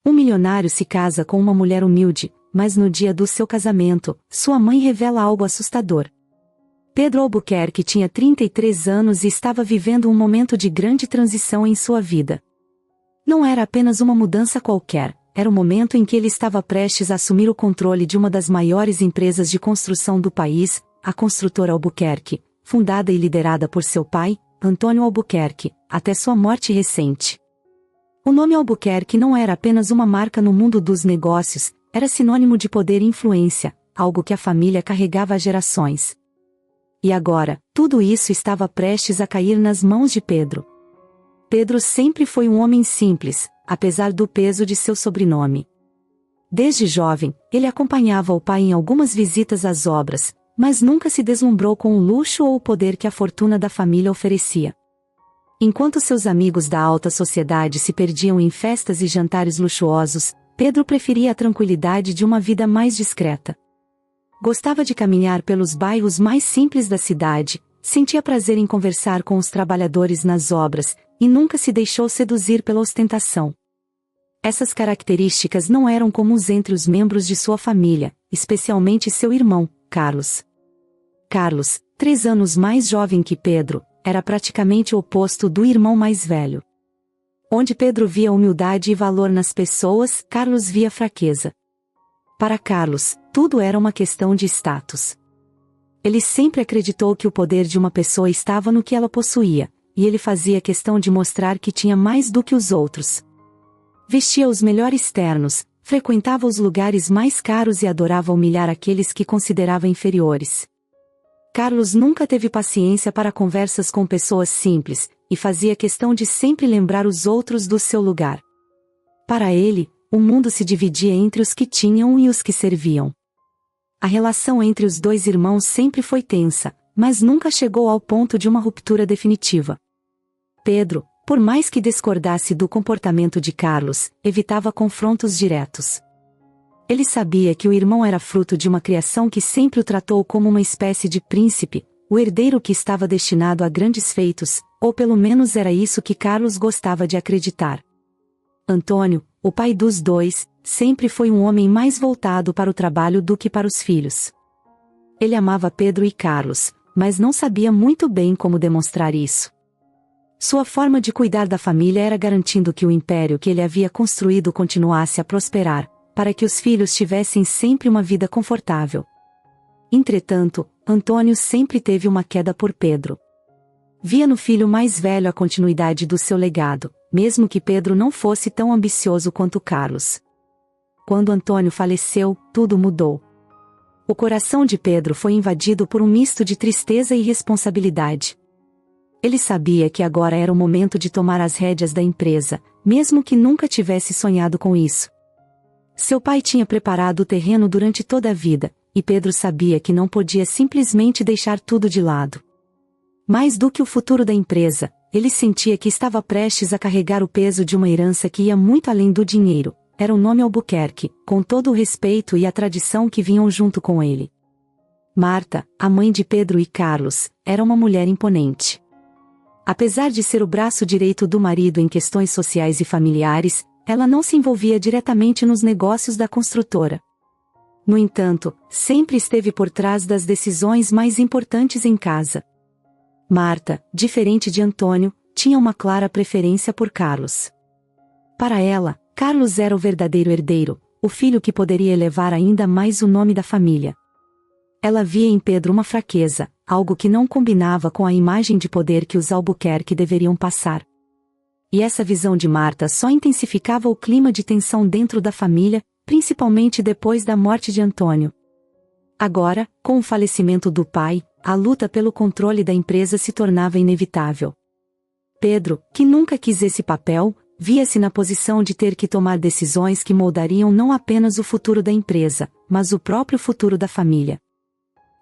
Um milionário se casa com uma mulher humilde, mas no dia do seu casamento, sua mãe revela algo assustador. Pedro Albuquerque tinha 33 anos e estava vivendo um momento de grande transição em sua vida. Não era apenas uma mudança qualquer, era o momento em que ele estava prestes a assumir o controle de uma das maiores empresas de construção do país, a Construtora Albuquerque, fundada e liderada por seu pai, Antônio Albuquerque, até sua morte recente. O nome Albuquerque não era apenas uma marca no mundo dos negócios, era sinônimo de poder e influência, algo que a família carregava há gerações. E agora, tudo isso estava prestes a cair nas mãos de Pedro. Pedro sempre foi um homem simples, apesar do peso de seu sobrenome. Desde jovem, ele acompanhava o pai em algumas visitas às obras, mas nunca se deslumbrou com o luxo ou o poder que a fortuna da família oferecia. Enquanto seus amigos da alta sociedade se perdiam em festas e jantares luxuosos, Pedro preferia a tranquilidade de uma vida mais discreta. Gostava de caminhar pelos bairros mais simples da cidade, sentia prazer em conversar com os trabalhadores nas obras, e nunca se deixou seduzir pela ostentação. Essas características não eram comuns entre os membros de sua família, especialmente seu irmão, Carlos. Carlos, 3 anos mais jovem que Pedro, era praticamente o oposto do irmão mais velho. Onde Pedro via humildade e valor nas pessoas, Carlos via fraqueza. Para Carlos, tudo era uma questão de status. Ele sempre acreditou que o poder de uma pessoa estava no que ela possuía, e ele fazia questão de mostrar que tinha mais do que os outros. Vestia os melhores ternos, frequentava os lugares mais caros e adorava humilhar aqueles que considerava inferiores. Carlos nunca teve paciência para conversas com pessoas simples, e fazia questão de sempre lembrar os outros do seu lugar. Para ele, o mundo se dividia entre os que tinham e os que serviam. A relação entre os dois irmãos sempre foi tensa, mas nunca chegou ao ponto de uma ruptura definitiva. Pedro, por mais que discordasse do comportamento de Carlos, evitava confrontos diretos. Ele sabia que o irmão era fruto de uma criação que sempre o tratou como uma espécie de príncipe, o herdeiro que estava destinado a grandes feitos, ou pelo menos era isso que Carlos gostava de acreditar. Antônio, o pai dos dois, sempre foi um homem mais voltado para o trabalho do que para os filhos. Ele amava Pedro e Carlos, mas não sabia muito bem como demonstrar isso. Sua forma de cuidar da família era garantindo que o império que ele havia construído continuasse a prosperar, para que os filhos tivessem sempre uma vida confortável. Entretanto, Antônio sempre teve uma queda por Pedro. Via no filho mais velho a continuidade do seu legado, mesmo que Pedro não fosse tão ambicioso quanto Carlos. Quando Antônio faleceu, tudo mudou. O coração de Pedro foi invadido por um misto de tristeza e responsabilidade. Ele sabia que agora era o momento de tomar as rédeas da empresa, mesmo que nunca tivesse sonhado com isso. Seu pai tinha preparado o terreno durante toda a vida, e Pedro sabia que não podia simplesmente deixar tudo de lado. Mais do que o futuro da empresa, ele sentia que estava prestes a carregar o peso de uma herança que ia muito além do dinheiro. Era o nome Albuquerque, com todo o respeito e a tradição que vinham junto com ele. Marta, a mãe de Pedro e Carlos, era uma mulher imponente. Apesar de ser o braço direito do marido em questões sociais e familiares, ela não se envolvia diretamente nos negócios da construtora. No entanto, sempre esteve por trás das decisões mais importantes em casa. Marta, diferente de Antônio, tinha uma clara preferência por Carlos. Para ela, Carlos era o verdadeiro herdeiro, o filho que poderia elevar ainda mais o nome da família. Ela via em Pedro uma fraqueza, algo que não combinava com a imagem de poder que os Albuquerque deveriam passar. E essa visão de Marta só intensificava o clima de tensão dentro da família, principalmente depois da morte de Antônio. Agora, com o falecimento do pai, a luta pelo controle da empresa se tornava inevitável. Pedro, que nunca quis esse papel, via-se na posição de ter que tomar decisões que moldariam não apenas o futuro da empresa, mas o próprio futuro da família.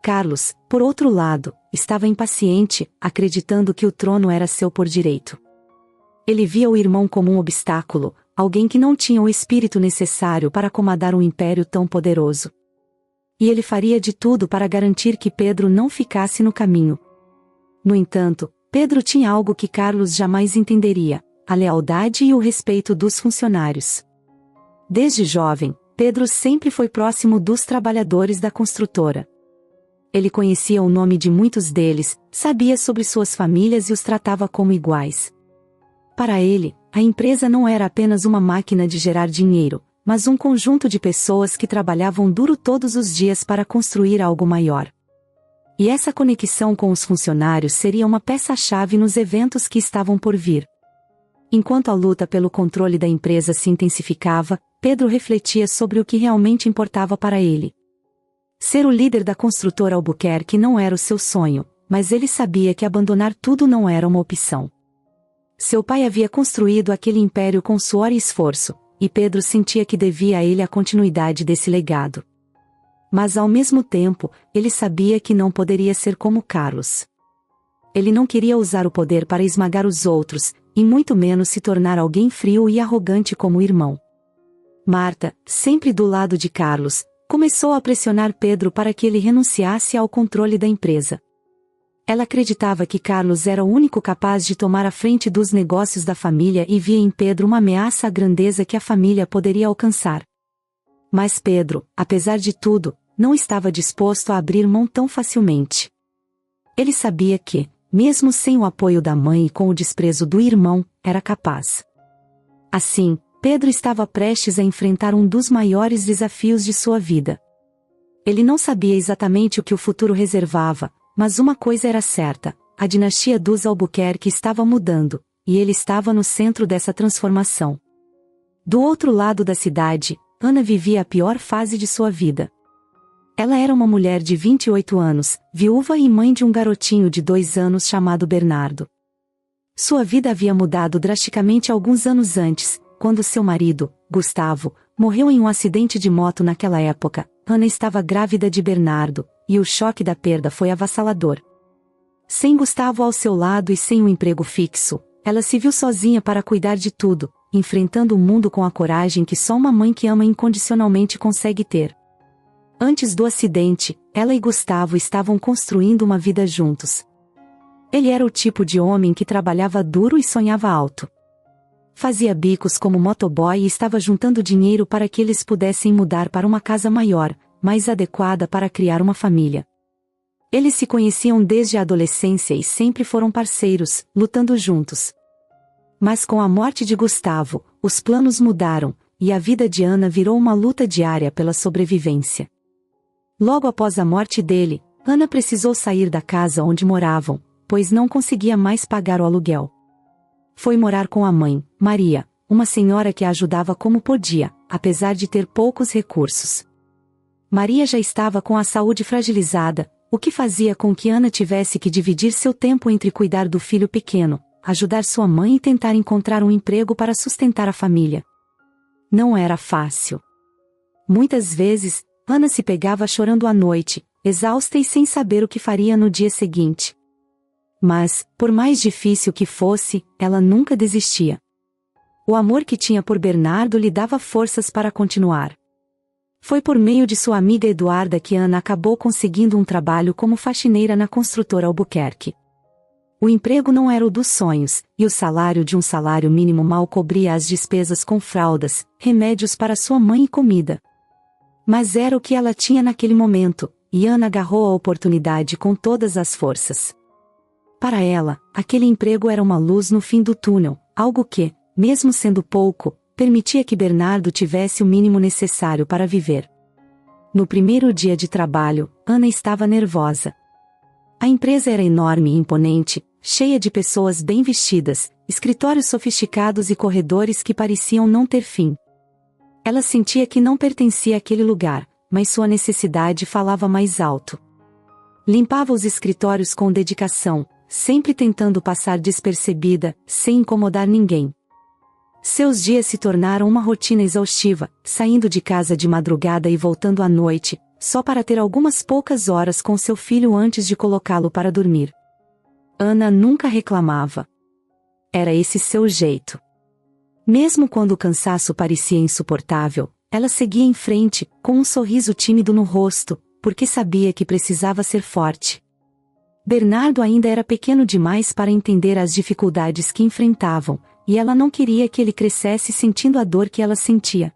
Carlos, por outro lado, estava impaciente, acreditando que o trono era seu por direito. Ele via o irmão como um obstáculo, alguém que não tinha o espírito necessário para comandar um império tão poderoso. E ele faria de tudo para garantir que Pedro não ficasse no caminho. No entanto, Pedro tinha algo que Carlos jamais entenderia: a lealdade e o respeito dos funcionários. Desde jovem, Pedro sempre foi próximo dos trabalhadores da construtora. Ele conhecia o nome de muitos deles, sabia sobre suas famílias e os tratava como iguais. Para ele, a empresa não era apenas uma máquina de gerar dinheiro, mas um conjunto de pessoas que trabalhavam duro todos os dias para construir algo maior. E essa conexão com os funcionários seria uma peça-chave nos eventos que estavam por vir. Enquanto a luta pelo controle da empresa se intensificava, Pedro refletia sobre o que realmente importava para ele. Ser o líder da construtora Albuquerque não era o seu sonho, mas ele sabia que abandonar tudo não era uma opção. Seu pai havia construído aquele império com suor e esforço, e Pedro sentia que devia a ele a continuidade desse legado. Mas ao mesmo tempo, ele sabia que não poderia ser como Carlos. Ele não queria usar o poder para esmagar os outros, e muito menos se tornar alguém frio e arrogante como o irmão. Marta, sempre do lado de Carlos, começou a pressionar Pedro para que ele renunciasse ao controle da empresa. Ela acreditava que Carlos era o único capaz de tomar a frente dos negócios da família e via em Pedro uma ameaça à grandeza que a família poderia alcançar. Mas Pedro, apesar de tudo, não estava disposto a abrir mão tão facilmente. Ele sabia que, mesmo sem o apoio da mãe e com o desprezo do irmão, era capaz. Assim, Pedro estava prestes a enfrentar um dos maiores desafios de sua vida. Ele não sabia exatamente o que o futuro reservava, mas uma coisa era certa: a dinastia dos Albuquerque estava mudando, e ele estava no centro dessa transformação. Do outro lado da cidade, Ana vivia a pior fase de sua vida. Ela era uma mulher de 28 anos, viúva e mãe de um garotinho de 2 anos chamado Bernardo. Sua vida havia mudado drasticamente alguns anos antes, quando seu marido, Gustavo, morreu em um acidente de moto naquela época. Ana estava grávida de Bernardo, e o choque da perda foi avassalador. Sem Gustavo ao seu lado e sem um emprego fixo, ela se viu sozinha para cuidar de tudo, enfrentando o mundo com a coragem que só uma mãe que ama incondicionalmente consegue ter. Antes do acidente, ela e Gustavo estavam construindo uma vida juntos. Ele era o tipo de homem que trabalhava duro e sonhava alto. Fazia bicos como motoboy e estava juntando dinheiro para que eles pudessem mudar para uma casa maior, mais adequada para criar uma família. Eles se conheciam desde a adolescência e sempre foram parceiros, lutando juntos. Mas com a morte de Gustavo, os planos mudaram, e a vida de Ana virou uma luta diária pela sobrevivência. Logo após a morte dele, Ana precisou sair da casa onde moravam, pois não conseguia mais pagar o aluguel. Foi morar com a mãe, Maria, uma senhora que a ajudava como podia, apesar de ter poucos recursos. Maria já estava com a saúde fragilizada, o que fazia com que Ana tivesse que dividir seu tempo entre cuidar do filho pequeno, ajudar sua mãe e tentar encontrar um emprego para sustentar a família. Não era fácil. Muitas vezes, Ana se pegava chorando à noite, exausta e sem saber o que faria no dia seguinte. Mas, por mais difícil que fosse, ela nunca desistia. O amor que tinha por Bernardo lhe dava forças para continuar. Foi por meio de sua amiga Eduarda que Ana acabou conseguindo um trabalho como faxineira na construtora Albuquerque. O emprego não era o dos sonhos, e o salário de um salário mínimo mal cobria as despesas com fraldas, remédios para sua mãe e comida. Mas era o que ela tinha naquele momento, e Ana agarrou a oportunidade com todas as forças. Para ela, aquele emprego era uma luz no fim do túnel, algo que, mesmo sendo pouco, permitia que Bernardo tivesse o mínimo necessário para viver. No primeiro dia de trabalho, Ana estava nervosa. A empresa era enorme e imponente, cheia de pessoas bem vestidas, escritórios sofisticados e corredores que pareciam não ter fim. Ela sentia que não pertencia àquele lugar, mas sua necessidade falava mais alto. Limpava os escritórios com dedicação, sempre tentando passar despercebida, sem incomodar ninguém. Seus dias se tornaram uma rotina exaustiva, saindo de casa de madrugada e voltando à noite, só para ter algumas poucas horas com seu filho antes de colocá-lo para dormir. Ana nunca reclamava. Era esse seu jeito. Mesmo quando o cansaço parecia insuportável, ela seguia em frente, com um sorriso tímido no rosto, porque sabia que precisava ser forte. Bernardo ainda era pequeno demais para entender as dificuldades que enfrentavam, e ela não queria que ele crescesse sentindo a dor que ela sentia.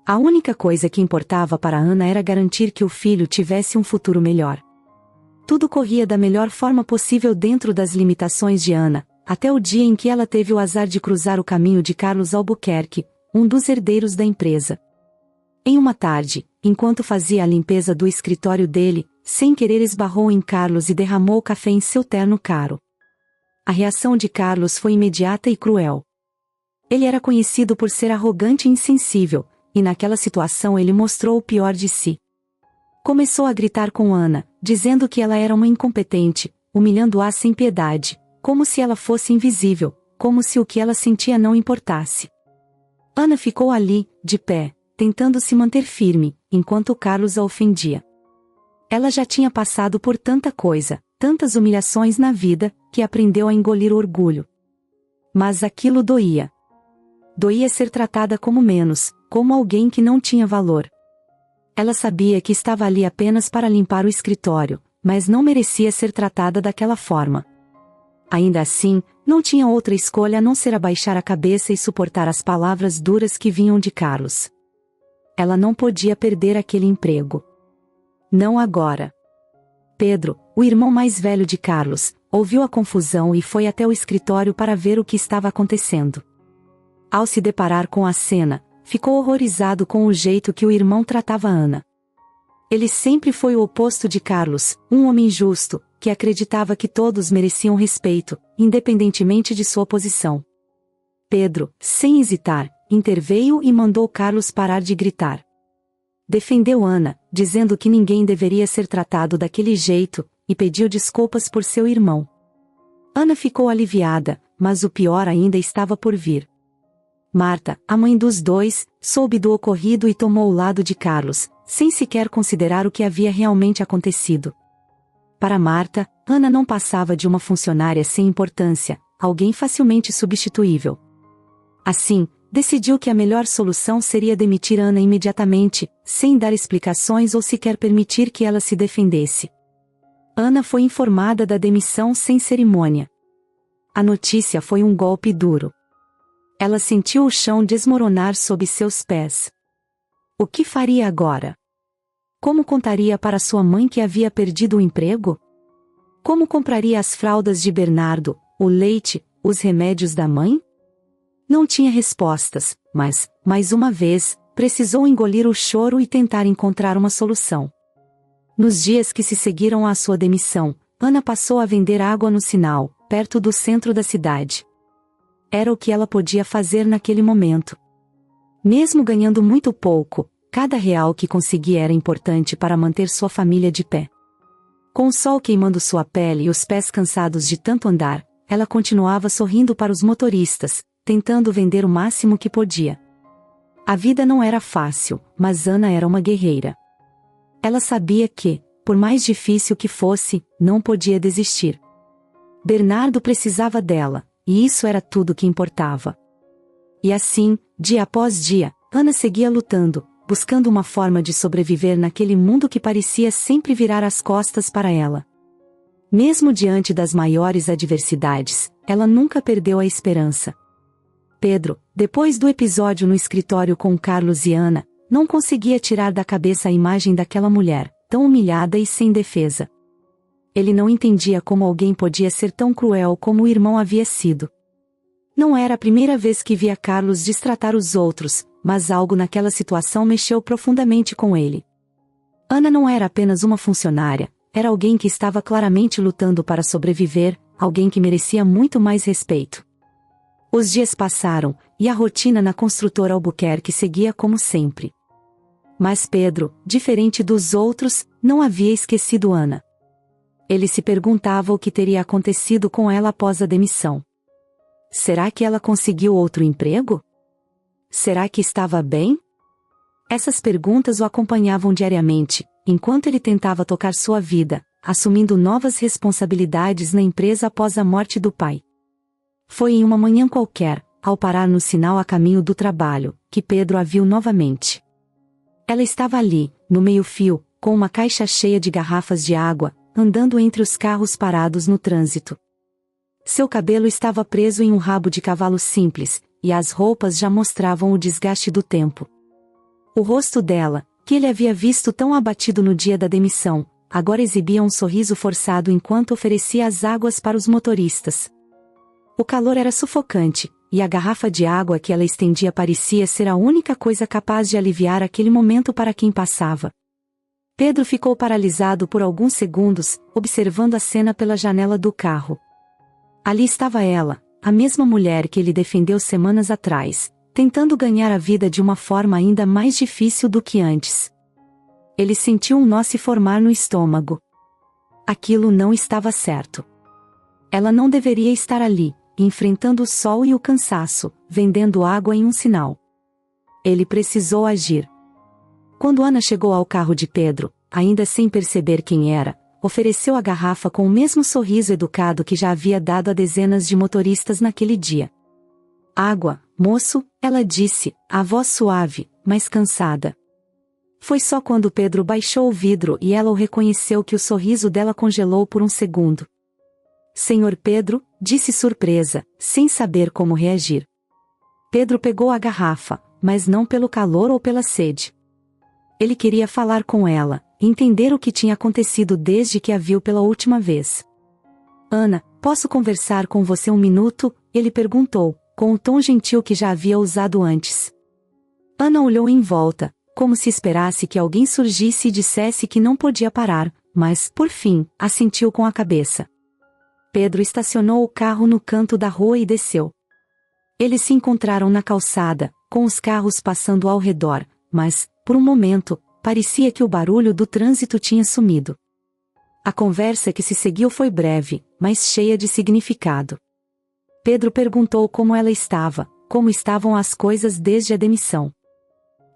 A única coisa que importava para Ana era garantir que o filho tivesse um futuro melhor. Tudo corria da melhor forma possível dentro das limitações de Ana, até o dia em que ela teve o azar de cruzar o caminho de Carlos Albuquerque, um dos herdeiros da empresa. Em uma tarde, enquanto fazia a limpeza do escritório dele, sem querer esbarrou em Carlos e derramou café em seu terno caro. A reação de Carlos foi imediata e cruel. Ele era conhecido por ser arrogante e insensível, e naquela situação ele mostrou o pior de si. Começou a gritar com Ana, dizendo que ela era uma incompetente, humilhando-a sem piedade, como se ela fosse invisível, como se o que ela sentia não importasse. Ana ficou ali, de pé, tentando se manter firme, enquanto Carlos a ofendia. Ela já tinha passado por tanta coisa, tantas humilhações na vida, que aprendeu a engolir o orgulho. Mas aquilo doía. Doía ser tratada como menos, como alguém que não tinha valor. Ela sabia que estava ali apenas para limpar o escritório, mas não merecia ser tratada daquela forma. Ainda assim, não tinha outra escolha a não ser abaixar a cabeça e suportar as palavras duras que vinham de Carlos. Ela não podia perder aquele emprego. Não agora. Pedro, o irmão mais velho de Carlos, ouviu a confusão e foi até o escritório para ver o que estava acontecendo. Ao se deparar com a cena, ficou horrorizado com o jeito que o irmão tratava Ana. Ele sempre foi o oposto de Carlos, um homem justo, que acreditava que todos mereciam respeito, independentemente de sua posição. Pedro, sem hesitar, interveio e mandou Carlos parar de gritar. Defendeu Ana, dizendo que ninguém deveria ser tratado daquele jeito, e pediu desculpas por seu irmão. Ana ficou aliviada, mas o pior ainda estava por vir. Marta, a mãe dos dois, soube do ocorrido e tomou o lado de Carlos, sem sequer considerar o que havia realmente acontecido. Para Marta, Ana não passava de uma funcionária sem importância, alguém facilmente substituível. Assim, decidiu que a melhor solução seria demitir Ana imediatamente, sem dar explicações ou sequer permitir que ela se defendesse. Ana foi informada da demissão sem cerimônia. A notícia foi um golpe duro. Ela sentiu o chão desmoronar sob seus pés. O que faria agora? Como contaria para sua mãe que havia perdido o emprego? Como compraria as fraldas de Bernardo, o leite, os remédios da mãe? Não tinha respostas, mas, mais uma vez, precisou engolir o choro e tentar encontrar uma solução. Nos dias que se seguiram à sua demissão, Ana passou a vender água no sinal, perto do centro da cidade. Era o que ela podia fazer naquele momento. Mesmo ganhando muito pouco, cada real que conseguia era importante para manter sua família de pé. Com o sol queimando sua pele e os pés cansados de tanto andar, ela continuava sorrindo para os motoristas, tentando vender o máximo que podia. A vida não era fácil, mas Ana era uma guerreira. Ela sabia que, por mais difícil que fosse, não podia desistir. Bernardo precisava dela, e isso era tudo que importava. E assim, dia após dia, Ana seguia lutando, buscando uma forma de sobreviver naquele mundo que parecia sempre virar as costas para ela. Mesmo diante das maiores adversidades, ela nunca perdeu a esperança. Pedro, depois do episódio no escritório com Carlos e Ana, não conseguia tirar da cabeça a imagem daquela mulher, tão humilhada e sem defesa. Ele não entendia como alguém podia ser tão cruel como o irmão havia sido. Não era a primeira vez que via Carlos destratar os outros, mas algo naquela situação mexeu profundamente com ele. Ana não era apenas uma funcionária, era alguém que estava claramente lutando para sobreviver, alguém que merecia muito mais respeito. Os dias passaram, e a rotina na construtora Albuquerque seguia como sempre. Mas Pedro, diferente dos outros, não havia esquecido Ana. Ele se perguntava o que teria acontecido com ela após a demissão. Será que ela conseguiu outro emprego? Será que estava bem? Essas perguntas o acompanhavam diariamente, enquanto ele tentava tocar sua vida, assumindo novas responsabilidades na empresa após a morte do pai. Foi em uma manhã qualquer, ao parar no sinal a caminho do trabalho, que Pedro a viu novamente. Ela estava ali, no meio-fio, com uma caixa cheia de garrafas de água, andando entre os carros parados no trânsito. Seu cabelo estava preso em um rabo de cavalo simples, e as roupas já mostravam o desgaste do tempo. O rosto dela, que ele havia visto tão abatido no dia da demissão, agora exibia um sorriso forçado enquanto oferecia as águas para os motoristas. O calor era sufocante, e a garrafa de água que ela estendia parecia ser a única coisa capaz de aliviar aquele momento para quem passava. Pedro ficou paralisado por alguns segundos, observando a cena pela janela do carro. Ali estava ela, a mesma mulher que ele defendeu semanas atrás, tentando ganhar a vida de uma forma ainda mais difícil do que antes. Ele sentiu um nó se formar no estômago. Aquilo não estava certo. Ela não deveria estar ali, enfrentando o sol e o cansaço, vendendo água em um sinal. Ele precisou agir. Quando Ana chegou ao carro de Pedro, ainda sem perceber quem era, ofereceu a garrafa com o mesmo sorriso educado que já havia dado a dezenas de motoristas naquele dia. Água, moço, ela disse, a voz suave, mas cansada. Foi só quando Pedro baixou o vidro e ela o reconheceu que o sorriso dela congelou por um segundo. Senhor Pedro, disse surpresa, sem saber como reagir. Pedro pegou a garrafa, mas não pelo calor ou pela sede. Ele queria falar com ela, entender o que tinha acontecido desde que a viu pela última vez. Ana, posso conversar com você um minuto? Ele perguntou, com o tom gentil que já havia usado antes. Ana olhou em volta, como se esperasse que alguém surgisse e dissesse que não podia parar, mas, por fim, assentiu com a cabeça. Pedro estacionou o carro no canto da rua e desceu. Eles se encontraram na calçada, com os carros passando ao redor, mas, por um momento, parecia que o barulho do trânsito tinha sumido. A conversa que se seguiu foi breve, mas cheia de significado. Pedro perguntou como ela estava, como estavam as coisas desde a demissão.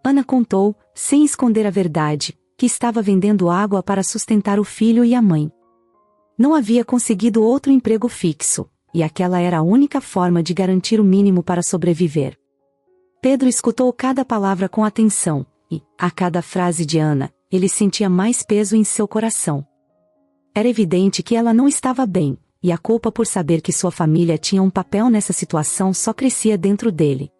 Ana contou, sem esconder a verdade, que estava vendendo água para sustentar o filho e a mãe. Não havia conseguido outro emprego fixo, e aquela era a única forma de garantir o mínimo para sobreviver. Pedro escutou cada palavra com atenção, e, a cada frase de Ana, ele sentia mais peso em seu coração. Era evidente que ela não estava bem, e a culpa por saber que sua família tinha um papel nessa situação só crescia dentro dele.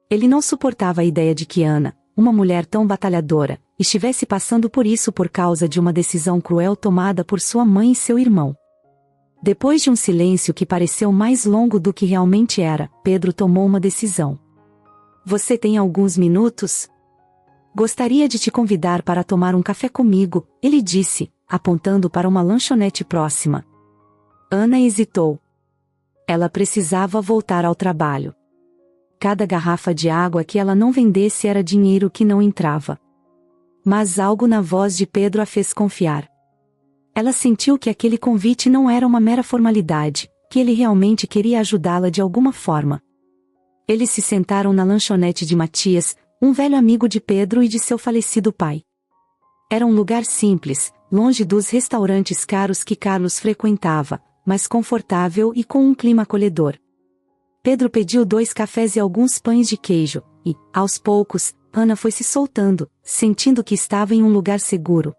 Ele não suportava a ideia de que Ana, uma mulher tão batalhadora, estivesse passando por isso por causa de uma decisão cruel tomada por sua mãe e seu irmão. Depois de um silêncio que pareceu mais longo do que realmente era, Pedro tomou uma decisão. Você tem alguns minutos? Gostaria de te convidar para tomar um café comigo, ele disse, apontando para uma lanchonete próxima. Ana hesitou. Ela precisava voltar ao trabalho. Cada garrafa de água que ela não vendesse era dinheiro que não entrava. Mas algo na voz de Pedro a fez confiar. Ela sentiu que aquele convite não era uma mera formalidade, que ele realmente queria ajudá-la de alguma forma. Eles se sentaram na lanchonete de Matias, um velho amigo de Pedro e de seu falecido pai. Era um lugar simples, longe dos restaurantes caros que Carlos frequentava, mas confortável e com um clima acolhedor. Pedro pediu 2 cafés e alguns pães de queijo, e, aos poucos, Ana foi se soltando, sentindo que estava em um lugar seguro.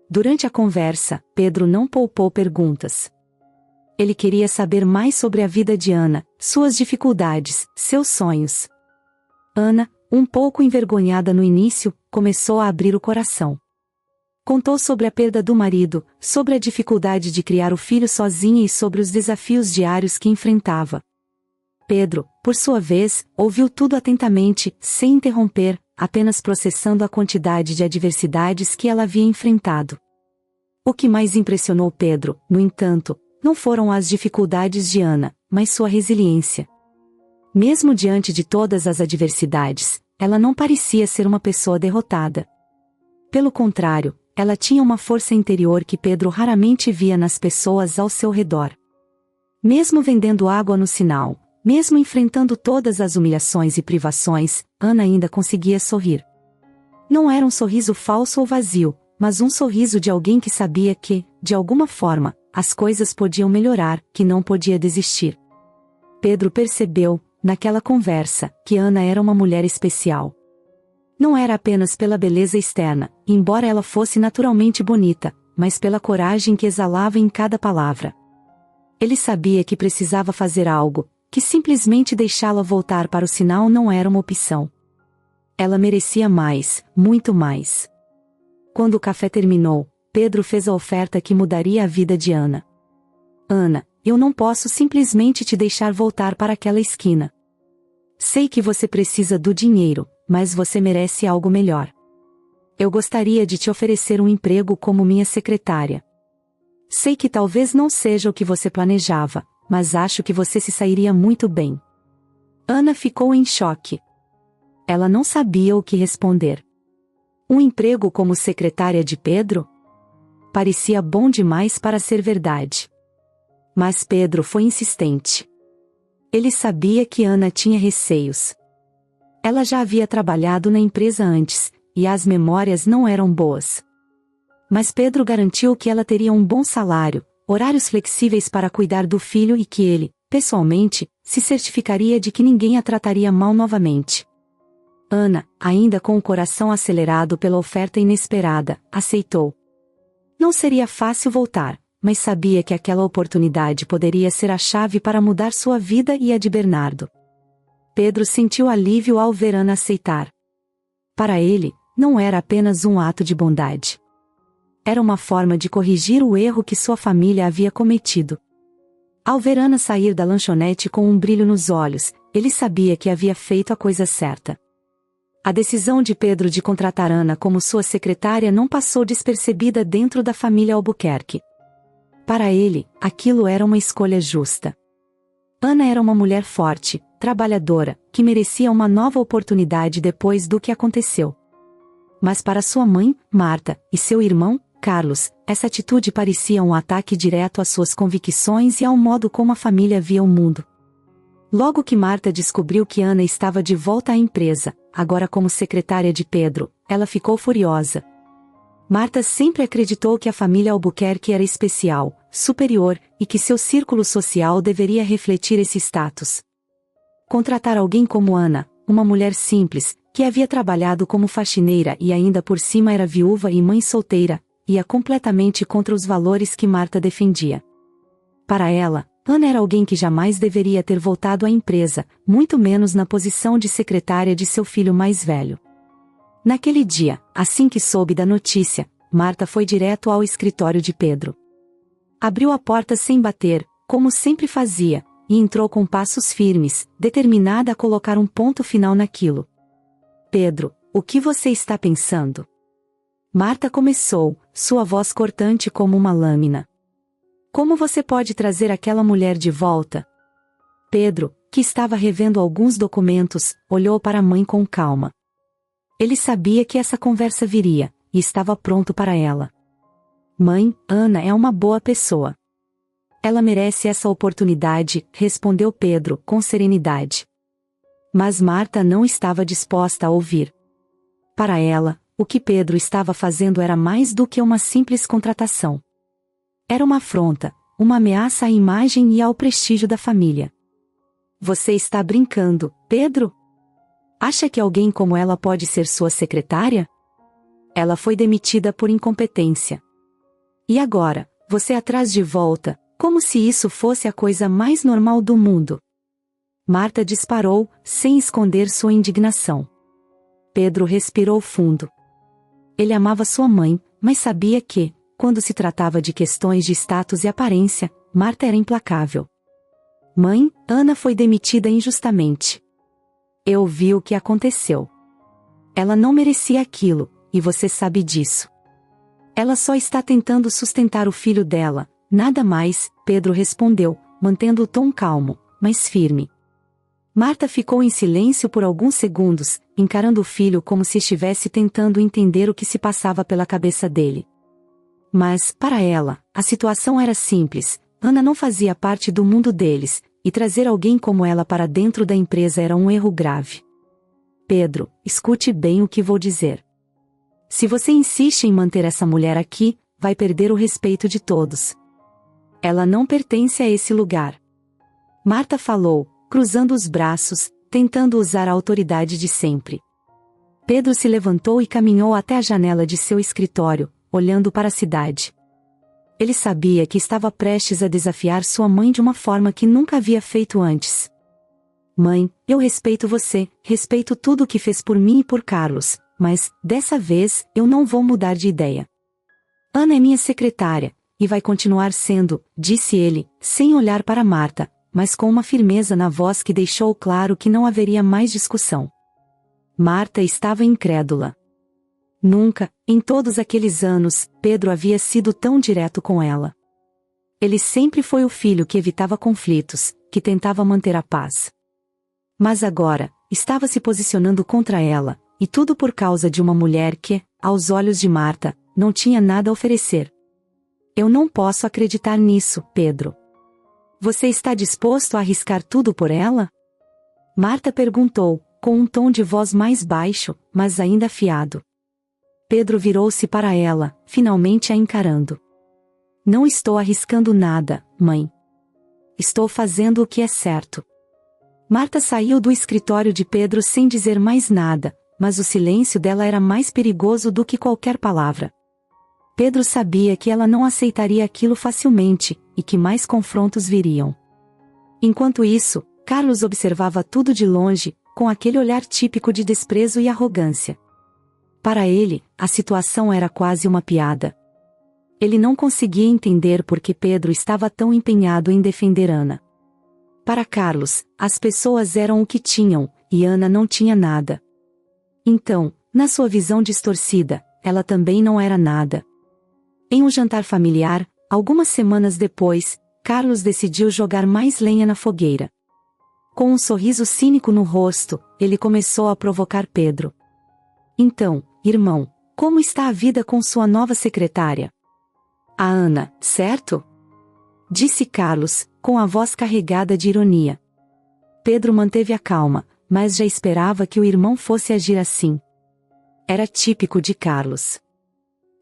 Durante a conversa, Pedro não poupou perguntas. Ele queria saber mais sobre a vida de Ana, suas dificuldades, seus sonhos. Ana, um pouco envergonhada no início, começou a abrir o coração. Contou sobre a perda do marido, sobre a dificuldade de criar o filho sozinha e sobre os desafios diários que enfrentava. Pedro, por sua vez, ouviu tudo atentamente, sem interromper, apenas processando a quantidade de adversidades que ela havia enfrentado. O que mais impressionou Pedro, no entanto, não foram as dificuldades de Ana, mas sua resiliência. Mesmo diante de todas as adversidades, ela não parecia ser uma pessoa derrotada. Pelo contrário, ela tinha uma força interior que Pedro raramente via nas pessoas ao seu redor. Mesmo vendendo água no sinal, mesmo enfrentando todas as humilhações e privações, Ana ainda conseguia sorrir. Não era um sorriso falso ou vazio, mas um sorriso de alguém que sabia que, de alguma forma, as coisas podiam melhorar, que não podia desistir. Pedro percebeu, naquela conversa, que Ana era uma mulher especial. Não era apenas pela beleza externa, embora ela fosse naturalmente bonita, mas pela coragem que exalava em cada palavra. Ele sabia que precisava fazer algo, que simplesmente deixá-la voltar para o sinal não era uma opção. Ela merecia mais, muito mais. Quando o café terminou, Pedro fez a oferta que mudaria a vida de Ana. Ana, eu não posso simplesmente te deixar voltar para aquela esquina. Sei que você precisa do dinheiro, mas você merece algo melhor. Eu gostaria de te oferecer um emprego como minha secretária. Sei que talvez não seja o que você planejava, mas acho que você se sairia muito bem. Ana ficou em choque. Ela não sabia o que responder. Um emprego como secretária de Pedro? Parecia bom demais para ser verdade. Mas Pedro foi insistente. Ele sabia que Ana tinha receios. Ela já havia trabalhado na empresa antes, e as memórias não eram boas. Mas Pedro garantiu que ela teria um bom salário, horários flexíveis para cuidar do filho e que ele, pessoalmente, se certificaria de que ninguém a trataria mal novamente. Ana, ainda com o coração acelerado pela oferta inesperada, aceitou. Não seria fácil voltar, mas sabia que aquela oportunidade poderia ser a chave para mudar sua vida e a de Bernardo. Pedro sentiu alívio ao ver Ana aceitar. Para ele, não era apenas um ato de bondade. Era uma forma de corrigir o erro que sua família havia cometido. Ao ver Ana sair da lanchonete com um brilho nos olhos, ele sabia que havia feito a coisa certa. A decisão de Pedro de contratar Ana como sua secretária não passou despercebida dentro da família Albuquerque. Para ele, aquilo era uma escolha justa. Ana era uma mulher forte, trabalhadora, que merecia uma nova oportunidade depois do que aconteceu. Mas para sua mãe, Marta, e seu irmão, Carlos, essa atitude parecia um ataque direto às suas convicções e ao modo como a família via o mundo. Logo que Marta descobriu que Ana estava de volta à empresa, agora como secretária de Pedro, ela ficou furiosa. Marta sempre acreditou que a família Albuquerque era especial, superior, e que seu círculo social deveria refletir esse status. Contratar alguém como Ana, uma mulher simples, que havia trabalhado como faxineira e ainda por cima era viúva e mãe solteira, ia completamente contra os valores que Marta defendia. Para ela, Ana era alguém que jamais deveria ter voltado à empresa, muito menos na posição de secretária de seu filho mais velho. Naquele dia, assim que soube da notícia, Marta foi direto ao escritório de Pedro. Abriu a porta sem bater, como sempre fazia, e entrou com passos firmes, determinada a colocar um ponto final naquilo. Pedro, o que você está pensando? Marta começou, sua voz cortante como uma lâmina. Como você pode trazer aquela mulher de volta? Pedro, que estava revendo alguns documentos, olhou para a mãe com calma. Ele sabia que essa conversa viria, e estava pronto para ela. Mãe, Ana é uma boa pessoa. Ela merece essa oportunidade, respondeu Pedro, com serenidade. Mas Marta não estava disposta a ouvir. Para ela, o que Pedro estava fazendo era mais do que uma simples contratação. Era uma afronta, uma ameaça à imagem e ao prestígio da família. Você está brincando, Pedro? Acha que alguém como ela pode ser sua secretária? Ela foi demitida por incompetência. E agora, você a traz de volta, como se isso fosse a coisa mais normal do mundo. Marta disparou, sem esconder sua indignação. Pedro respirou fundo. Ele amava sua mãe, mas sabia que, quando se tratava de questões de status e aparência, Marta era implacável. Mãe, Ana foi demitida injustamente. Eu vi o que aconteceu. Ela não merecia aquilo, e você sabe disso. Ela só está tentando sustentar o filho dela, nada mais, Pedro respondeu, mantendo o tom calmo, mas firme. Marta ficou em silêncio por alguns segundos, encarando o filho como se estivesse tentando entender o que se passava pela cabeça dele. Mas, para ela, a situação era simples, Ana não fazia parte do mundo deles, e trazer alguém como ela para dentro da empresa era um erro grave. Pedro, escute bem o que vou dizer. Se você insiste em manter essa mulher aqui, vai perder o respeito de todos. Ela não pertence a esse lugar. Marta falou, cruzando os braços, tentando usar a autoridade de sempre. Pedro se levantou e caminhou até a janela de seu escritório, olhando para a cidade. Ele sabia que estava prestes a desafiar sua mãe de uma forma que nunca havia feito antes. Mãe, eu respeito você, respeito tudo o que fez por mim e por Carlos, mas, dessa vez, eu não vou mudar de ideia. Ana é minha secretária, e vai continuar sendo, disse ele, sem olhar para Marta, mas com uma firmeza na voz que deixou claro que não haveria mais discussão. Marta estava incrédula. Nunca, em todos aqueles anos, Pedro havia sido tão direto com ela. Ele sempre foi o filho que evitava conflitos, que tentava manter a paz. Mas agora, estava se posicionando contra ela, e tudo por causa de uma mulher que, aos olhos de Marta, não tinha nada a oferecer. Eu não posso acreditar nisso, Pedro. Você está disposto a arriscar tudo por ela? Marta perguntou, com um tom de voz mais baixo, mas ainda afiado. Pedro virou-se para ela, finalmente a encarando. Não estou arriscando nada, mãe. Estou fazendo o que é certo. Marta saiu do escritório de Pedro sem dizer mais nada, mas o silêncio dela era mais perigoso do que qualquer palavra. Pedro sabia que ela não aceitaria aquilo facilmente, e que mais confrontos viriam. Enquanto isso, Carlos observava tudo de longe, com aquele olhar típico de desprezo e arrogância. Para ele, a situação era quase uma piada. Ele não conseguia entender por que Pedro estava tão empenhado em defender Ana. Para Carlos, as pessoas eram o que tinham, e Ana não tinha nada. Então, na sua visão distorcida, ela também não era nada. Em um jantar familiar, algumas semanas depois, Carlos decidiu jogar mais lenha na fogueira. Com um sorriso cínico no rosto, ele começou a provocar Pedro. Então, irmão, como está a vida com sua nova secretária? A Ana, certo? Disse Carlos, com a voz carregada de ironia. Pedro manteve a calma, mas já esperava que o irmão fosse agir assim. Era típico de Carlos.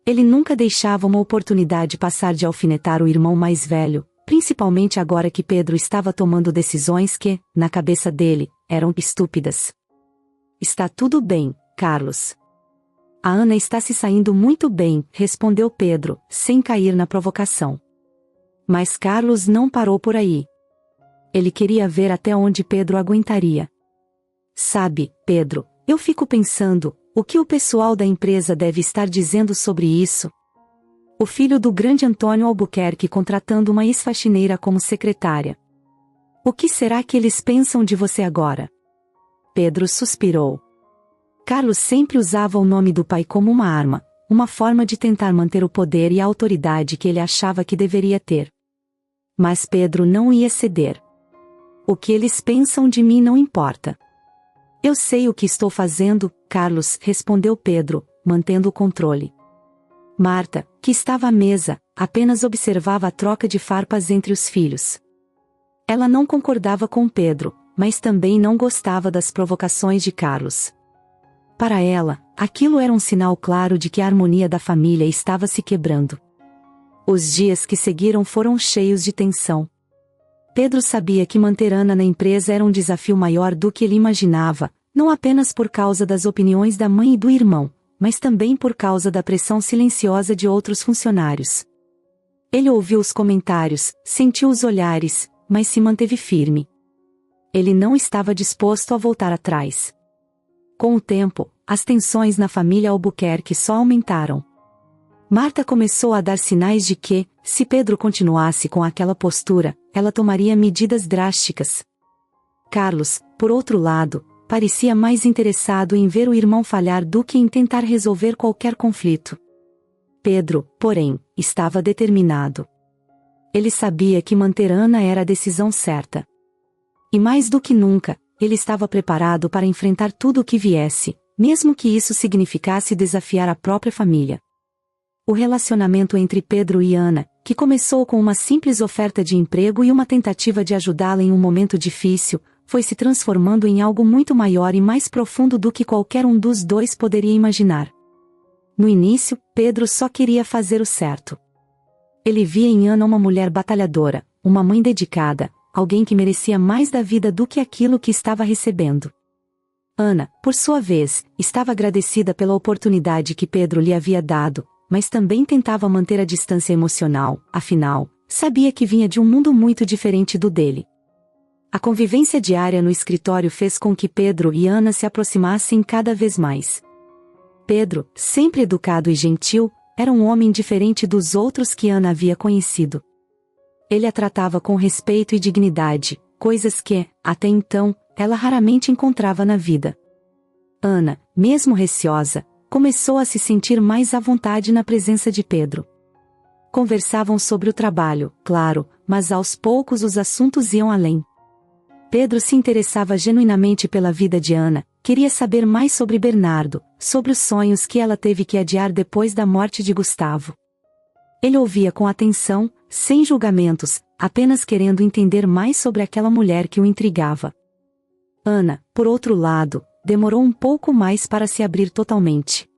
Ele nunca deixava uma oportunidade passar de alfinetar o irmão mais velho, principalmente agora que Pedro estava tomando decisões que, na cabeça dele, eram estúpidas. Está tudo bem, Carlos. A Ana está se saindo muito bem, respondeu Pedro, sem cair na provocação. Mas Carlos não parou por aí. Ele queria ver até onde Pedro aguentaria. Sabe, Pedro, eu fico pensando, o que o pessoal da empresa deve estar dizendo sobre isso? O filho do grande Antônio Albuquerque contratando uma ex-faxineira como secretária. O que será que eles pensam de você agora? Pedro suspirou. Carlos sempre usava o nome do pai como uma arma, uma forma de tentar manter o poder e a autoridade que ele achava que deveria ter. Mas Pedro não ia ceder. O que eles pensam de mim não importa. Eu sei o que estou fazendo, Carlos, respondeu Pedro, mantendo o controle. Marta, que estava à mesa, apenas observava a troca de farpas entre os filhos. Ela não concordava com Pedro, mas também não gostava das provocações de Carlos. Para ela, aquilo era um sinal claro de que a harmonia da família estava se quebrando. Os dias que seguiram foram cheios de tensão. Pedro sabia que manter Ana na empresa era um desafio maior do que ele imaginava, não apenas por causa das opiniões da mãe e do irmão, mas também por causa da pressão silenciosa de outros funcionários. Ele ouviu os comentários, sentiu os olhares, mas se manteve firme. Ele não estava disposto a voltar atrás. Com o tempo, as tensões na família Albuquerque só aumentaram. Marta começou a dar sinais de que, se Pedro continuasse com aquela postura, ela tomaria medidas drásticas. Carlos, por outro lado, parecia mais interessado em ver o irmão falhar do que em tentar resolver qualquer conflito. Pedro, porém, estava determinado. Ele sabia que manter Ana era a decisão certa. E mais do que nunca, ele estava preparado para enfrentar tudo o que viesse, mesmo que isso significasse desafiar a própria família. O relacionamento entre Pedro e Ana, que começou com uma simples oferta de emprego e uma tentativa de ajudá-la em um momento difícil, foi se transformando em algo muito maior e mais profundo do que qualquer um dos dois poderia imaginar. No início, Pedro só queria fazer o certo. Ele via em Ana uma mulher batalhadora, uma mãe dedicada, alguém que merecia mais da vida do que aquilo que estava recebendo. Ana, por sua vez, estava agradecida pela oportunidade que Pedro lhe havia dado, mas também tentava manter a distância emocional, afinal, sabia que vinha de um mundo muito diferente do dele. A convivência diária no escritório fez com que Pedro e Ana se aproximassem cada vez mais. Pedro, sempre educado e gentil, era um homem diferente dos outros que Ana havia conhecido. Ele a tratava com respeito e dignidade, coisas que, até então, ela raramente encontrava na vida. Ana, mesmo receosa, começou a se sentir mais à vontade na presença de Pedro. Conversavam sobre o trabalho, claro, mas aos poucos os assuntos iam além. Pedro se interessava genuinamente pela vida de Ana, queria saber mais sobre Bernardo, sobre os sonhos que ela teve que adiar depois da morte de Gustavo. Ele ouvia com atenção, sem julgamentos, apenas querendo entender mais sobre aquela mulher que o intrigava. Ana, por outro lado, demorou um pouco mais para se abrir totalmente.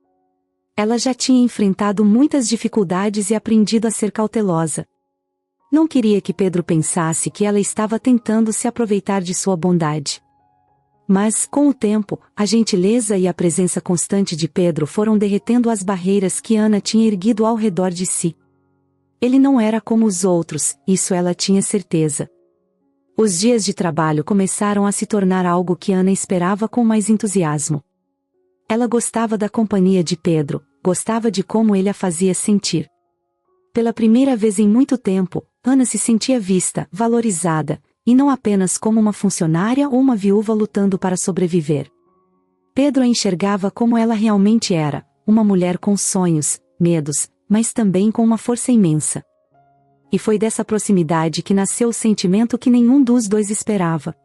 Ela já tinha enfrentado muitas dificuldades e aprendido a ser cautelosa. Não queria que Pedro pensasse que ela estava tentando se aproveitar de sua bondade. Mas, com o tempo, a gentileza e a presença constante de Pedro foram derretendo as barreiras que Ana tinha erguido ao redor de si. Ele não era como os outros, isso ela tinha certeza. Os dias de trabalho começaram a se tornar algo que Ana esperava com mais entusiasmo. Ela gostava da companhia de Pedro, gostava de como ele a fazia sentir. Pela primeira vez em muito tempo, Ana se sentia vista, valorizada, e não apenas como uma funcionária ou uma viúva lutando para sobreviver. Pedro a enxergava como ela realmente era, uma mulher com sonhos, medos, mas também com uma força imensa. E foi dessa proximidade que nasceu o sentimento que nenhum dos dois esperava.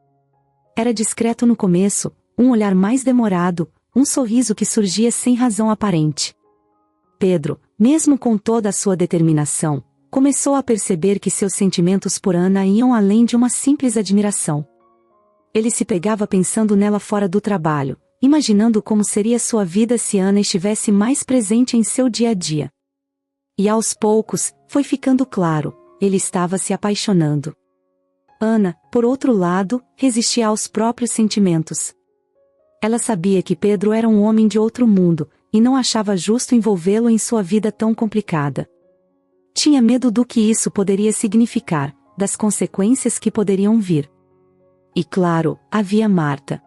Era discreto no começo, um olhar mais demorado, um sorriso que surgia sem razão aparente. Pedro, mesmo com toda a sua determinação, começou a perceber que seus sentimentos por Ana iam além de uma simples admiração. Ele se pegava pensando nela fora do trabalho, imaginando como seria sua vida se Ana estivesse mais presente em seu dia a dia. E aos poucos, foi ficando claro, ele estava se apaixonando. Ana, por outro lado, resistia aos próprios sentimentos. Ela sabia que Pedro era um homem de outro mundo, e não achava justo envolvê-lo em sua vida tão complicada. Tinha medo do que isso poderia significar, das consequências que poderiam vir. E claro, havia Marta.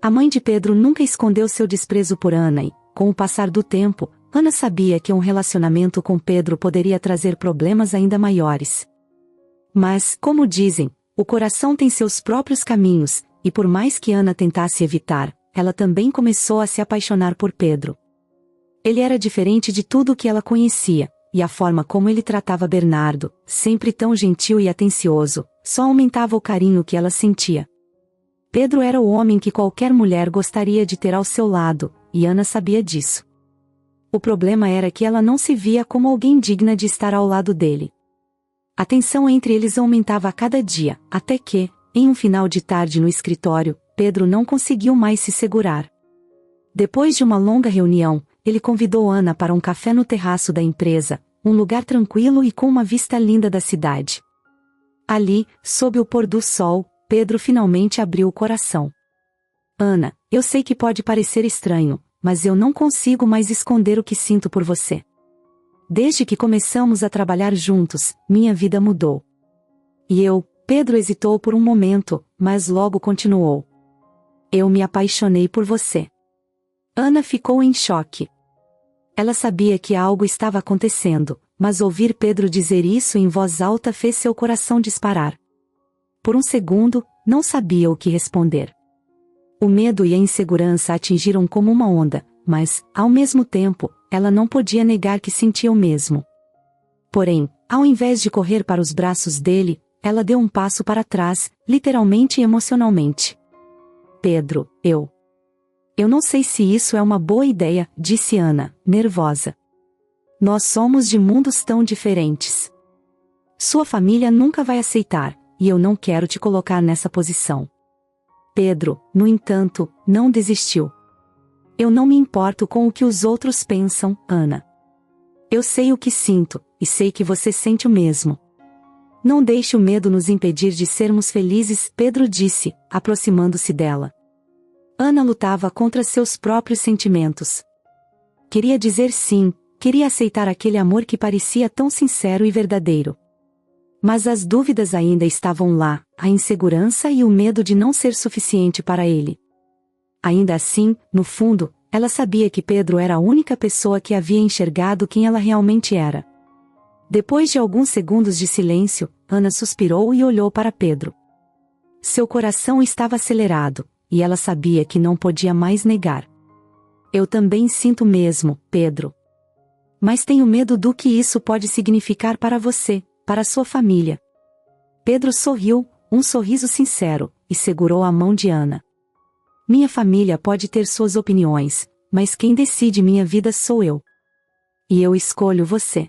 A mãe de Pedro nunca escondeu seu desprezo por Ana e, com o passar do tempo, Ana sabia que um relacionamento com Pedro poderia trazer problemas ainda maiores. Mas, como dizem, o coração tem seus próprios caminhos, e por mais que Ana tentasse evitar, ela também começou a se apaixonar por Pedro. Ele era diferente de tudo o que ela conhecia, e a forma como ele tratava Bernardo, sempre tão gentil e atencioso, só aumentava o carinho que ela sentia. Pedro era o homem que qualquer mulher gostaria de ter ao seu lado, e Ana sabia disso. O problema era que ela não se via como alguém digna de estar ao lado dele. A tensão entre eles aumentava a cada dia, até que, em um final de tarde no escritório, Pedro não conseguiu mais se segurar. Depois de uma longa reunião, ele convidou Ana para um café no terraço da empresa, um lugar tranquilo e com uma vista linda da cidade. Ali, sob o pôr do sol, Pedro finalmente abriu o coração. Ana, eu sei que pode parecer estranho, mas eu não consigo mais esconder o que sinto por você. Desde que começamos a trabalhar juntos, minha vida mudou. E eu, Pedro hesitou por um momento, mas logo continuou. Eu me apaixonei por você. Ana ficou em choque. Ela sabia que algo estava acontecendo, mas ouvir Pedro dizer isso em voz alta fez seu coração disparar. Por um segundo, não sabia o que responder. O medo e a insegurança a atingiram como uma onda, mas, ao mesmo tempo, ela não podia negar que sentia o mesmo. Porém, ao invés de correr para os braços dele, ela deu um passo para trás, literalmente e emocionalmente. Pedro, eu não sei se isso é uma boa ideia, disse Ana, nervosa. Nós somos de mundos tão diferentes. Sua família nunca vai aceitar, e eu não quero te colocar nessa posição. Pedro, no entanto, não desistiu. Eu não me importo com o que os outros pensam, Ana. Eu sei o que sinto, e sei que você sente o mesmo. Não deixe o medo nos impedir de sermos felizes, Pedro disse, aproximando-se dela. Ana lutava contra seus próprios sentimentos. Queria dizer sim, queria aceitar aquele amor que parecia tão sincero e verdadeiro. Mas as dúvidas ainda estavam lá, a insegurança e o medo de não ser suficiente para ele. Ainda assim, no fundo, ela sabia que Pedro era a única pessoa que havia enxergado quem ela realmente era. Depois de alguns segundos de silêncio, Ana suspirou e olhou para Pedro. Seu coração estava acelerado, e ela sabia que não podia mais negar. Eu também sinto mesmo, Pedro. Mas tenho medo do que isso pode significar para você, para sua família. Pedro sorriu, um sorriso sincero, e segurou a mão de Ana. Minha família pode ter suas opiniões, mas quem decide minha vida sou eu. E eu escolho você.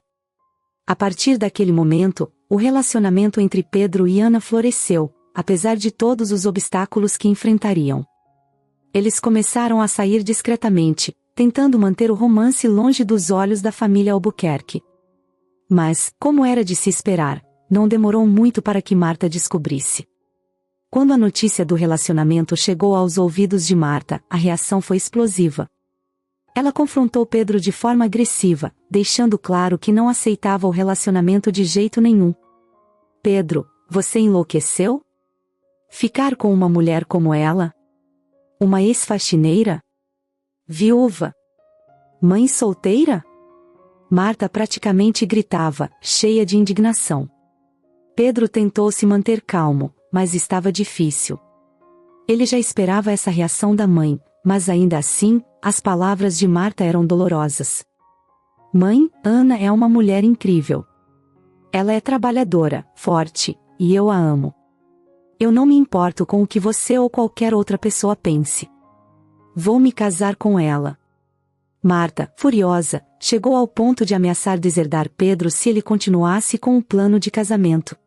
A partir daquele momento, o relacionamento entre Pedro e Ana floresceu, apesar de todos os obstáculos que enfrentariam. Eles começaram a sair discretamente, tentando manter o romance longe dos olhos da família Albuquerque. Mas, como era de se esperar, não demorou muito para que Marta descobrisse. Quando a notícia do relacionamento chegou aos ouvidos de Marta, a reação foi explosiva. Ela confrontou Pedro de forma agressiva, deixando claro que não aceitava o relacionamento de jeito nenhum. Pedro, você enlouqueceu? Ficar com uma mulher como ela? Uma ex-faxineira? Viúva? Mãe solteira? Marta praticamente gritava, cheia de indignação. Pedro tentou se manter calmo, mas estava difícil. Ele já esperava essa reação da mãe, mas ainda assim, as palavras de Marta eram dolorosas. Mãe, Ana é uma mulher incrível. Ela é trabalhadora, forte, e eu a amo. Eu não me importo com o que você ou qualquer outra pessoa pense. Vou me casar com ela. Marta, furiosa, chegou ao ponto de ameaçar deserdar Pedro se ele continuasse com o plano de casamento.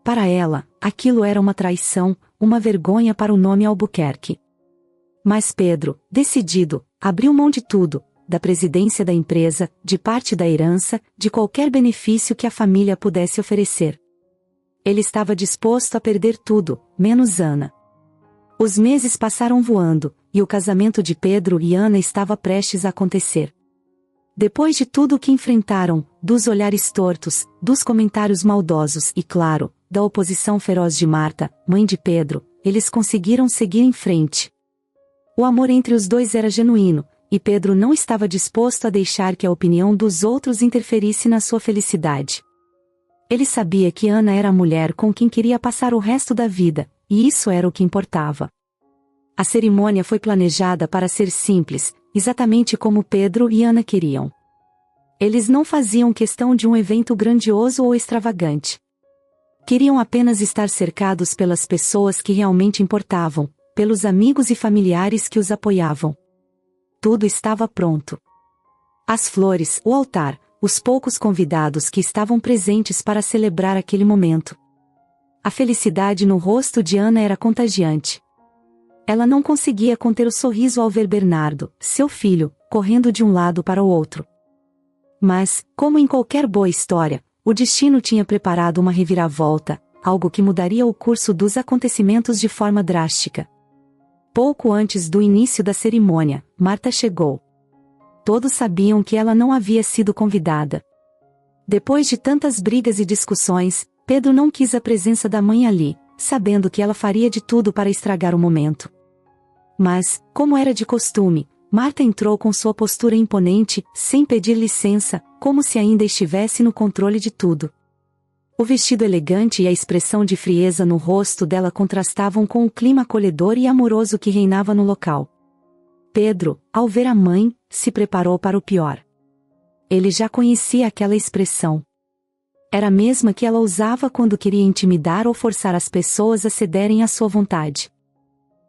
Para ela, aquilo era uma traição, uma vergonha para o nome Albuquerque. Mas Pedro, decidido, abriu mão de tudo, da presidência da empresa, de parte da herança, de qualquer benefício que a família pudesse oferecer. Ele estava disposto a perder tudo, menos Ana. Os meses passaram voando, e o casamento de Pedro e Ana estava prestes a acontecer. Depois de tudo o que enfrentaram, dos olhares tortos, dos comentários maldosos e, claro, da oposição feroz de Marta, mãe de Pedro, eles conseguiram seguir em frente. O amor entre os dois era genuíno, e Pedro não estava disposto a deixar que a opinião dos outros interferisse na sua felicidade. Ele sabia que Ana era a mulher com quem queria passar o resto da vida, e isso era o que importava. A cerimônia foi planejada para ser simples, exatamente como Pedro e Ana queriam. Eles não faziam questão de um evento grandioso ou extravagante. Queriam apenas estar cercados pelas pessoas que realmente importavam, pelos amigos e familiares que os apoiavam. Tudo estava pronto. As flores, o altar, os poucos convidados que estavam presentes para celebrar aquele momento. A felicidade no rosto de Ana era contagiante. Ela não conseguia conter o sorriso ao ver Bernardo, seu filho, correndo de um lado para o outro. Mas, como em qualquer boa história, o destino tinha preparado uma reviravolta, algo que mudaria o curso dos acontecimentos de forma drástica. Pouco antes do início da cerimônia, Marta chegou. Todos sabiam que ela não havia sido convidada. Depois de tantas brigas e discussões, Pedro não quis a presença da mãe ali, sabendo que ela faria de tudo para estragar o momento. Mas, como era de costume, Marta entrou com sua postura imponente, sem pedir licença, como se ainda estivesse no controle de tudo. O vestido elegante e a expressão de frieza no rosto dela contrastavam com o clima acolhedor e amoroso que reinava no local. Pedro, ao ver a mãe, se preparou para o pior. Ele já conhecia aquela expressão. Era a mesma que ela usava quando queria intimidar ou forçar as pessoas a cederem à sua vontade.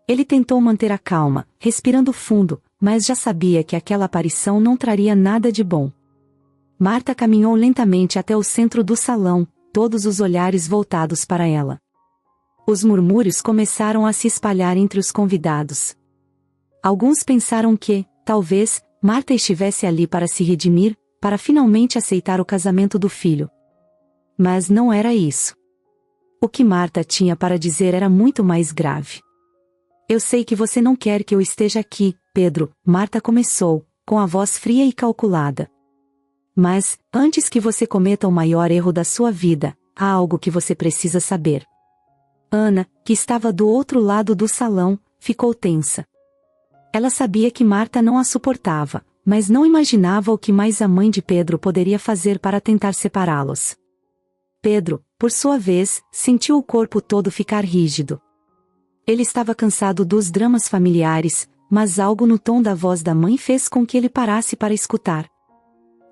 Ele tentou manter a calma, respirando fundo, mas já sabia que aquela aparição não traria nada de bom. Marta caminhou lentamente até o centro do salão, todos os olhares voltados para ela. Os murmúrios começaram a se espalhar entre os convidados. Alguns pensaram que, talvez, Marta estivesse ali para se redimir, para finalmente aceitar o casamento do filho. Mas não era isso. O que Marta tinha para dizer era muito mais grave. Eu sei que você não quer que eu esteja aqui, Pedro, Marta começou, com a voz fria e calculada. Mas, antes que você cometa o maior erro da sua vida, há algo que você precisa saber. Ana, que estava do outro lado do salão, ficou tensa. Ela sabia que Marta não a suportava, mas não imaginava o que mais a mãe de Pedro poderia fazer para tentar separá-los. Pedro, por sua vez, sentiu o corpo todo ficar rígido. Ele estava cansado dos dramas familiares, mas algo no tom da voz da mãe fez com que ele parasse para escutar.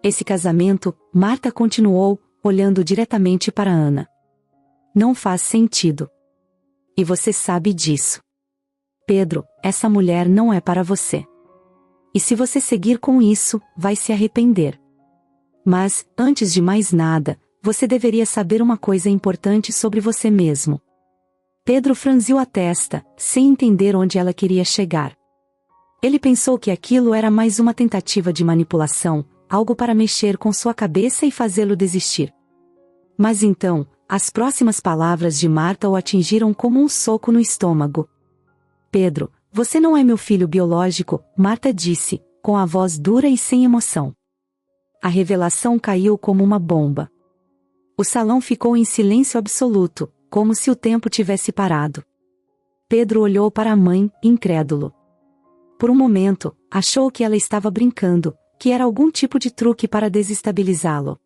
Esse casamento, Marta continuou, olhando diretamente para Ana. Não faz sentido. E você sabe disso. Pedro, essa mulher não é para você. E se você seguir com isso, vai se arrepender. Mas, antes de mais nada, você deveria saber uma coisa importante sobre você mesmo. Pedro franziu a testa, sem entender onde ela queria chegar. Ele pensou que aquilo era mais uma tentativa de manipulação, algo para mexer com sua cabeça e fazê-lo desistir. Mas então, as próximas palavras de Marta o atingiram como um soco no estômago. Pedro, você não é meu filho biológico, Marta disse, com a voz dura e sem emoção. A revelação caiu como uma bomba. O salão ficou em silêncio absoluto, como se o tempo tivesse parado. Pedro olhou para a mãe, incrédulo. Por um momento, achou que ela estava brincando, que era algum tipo de truque para desestabilizá-lo.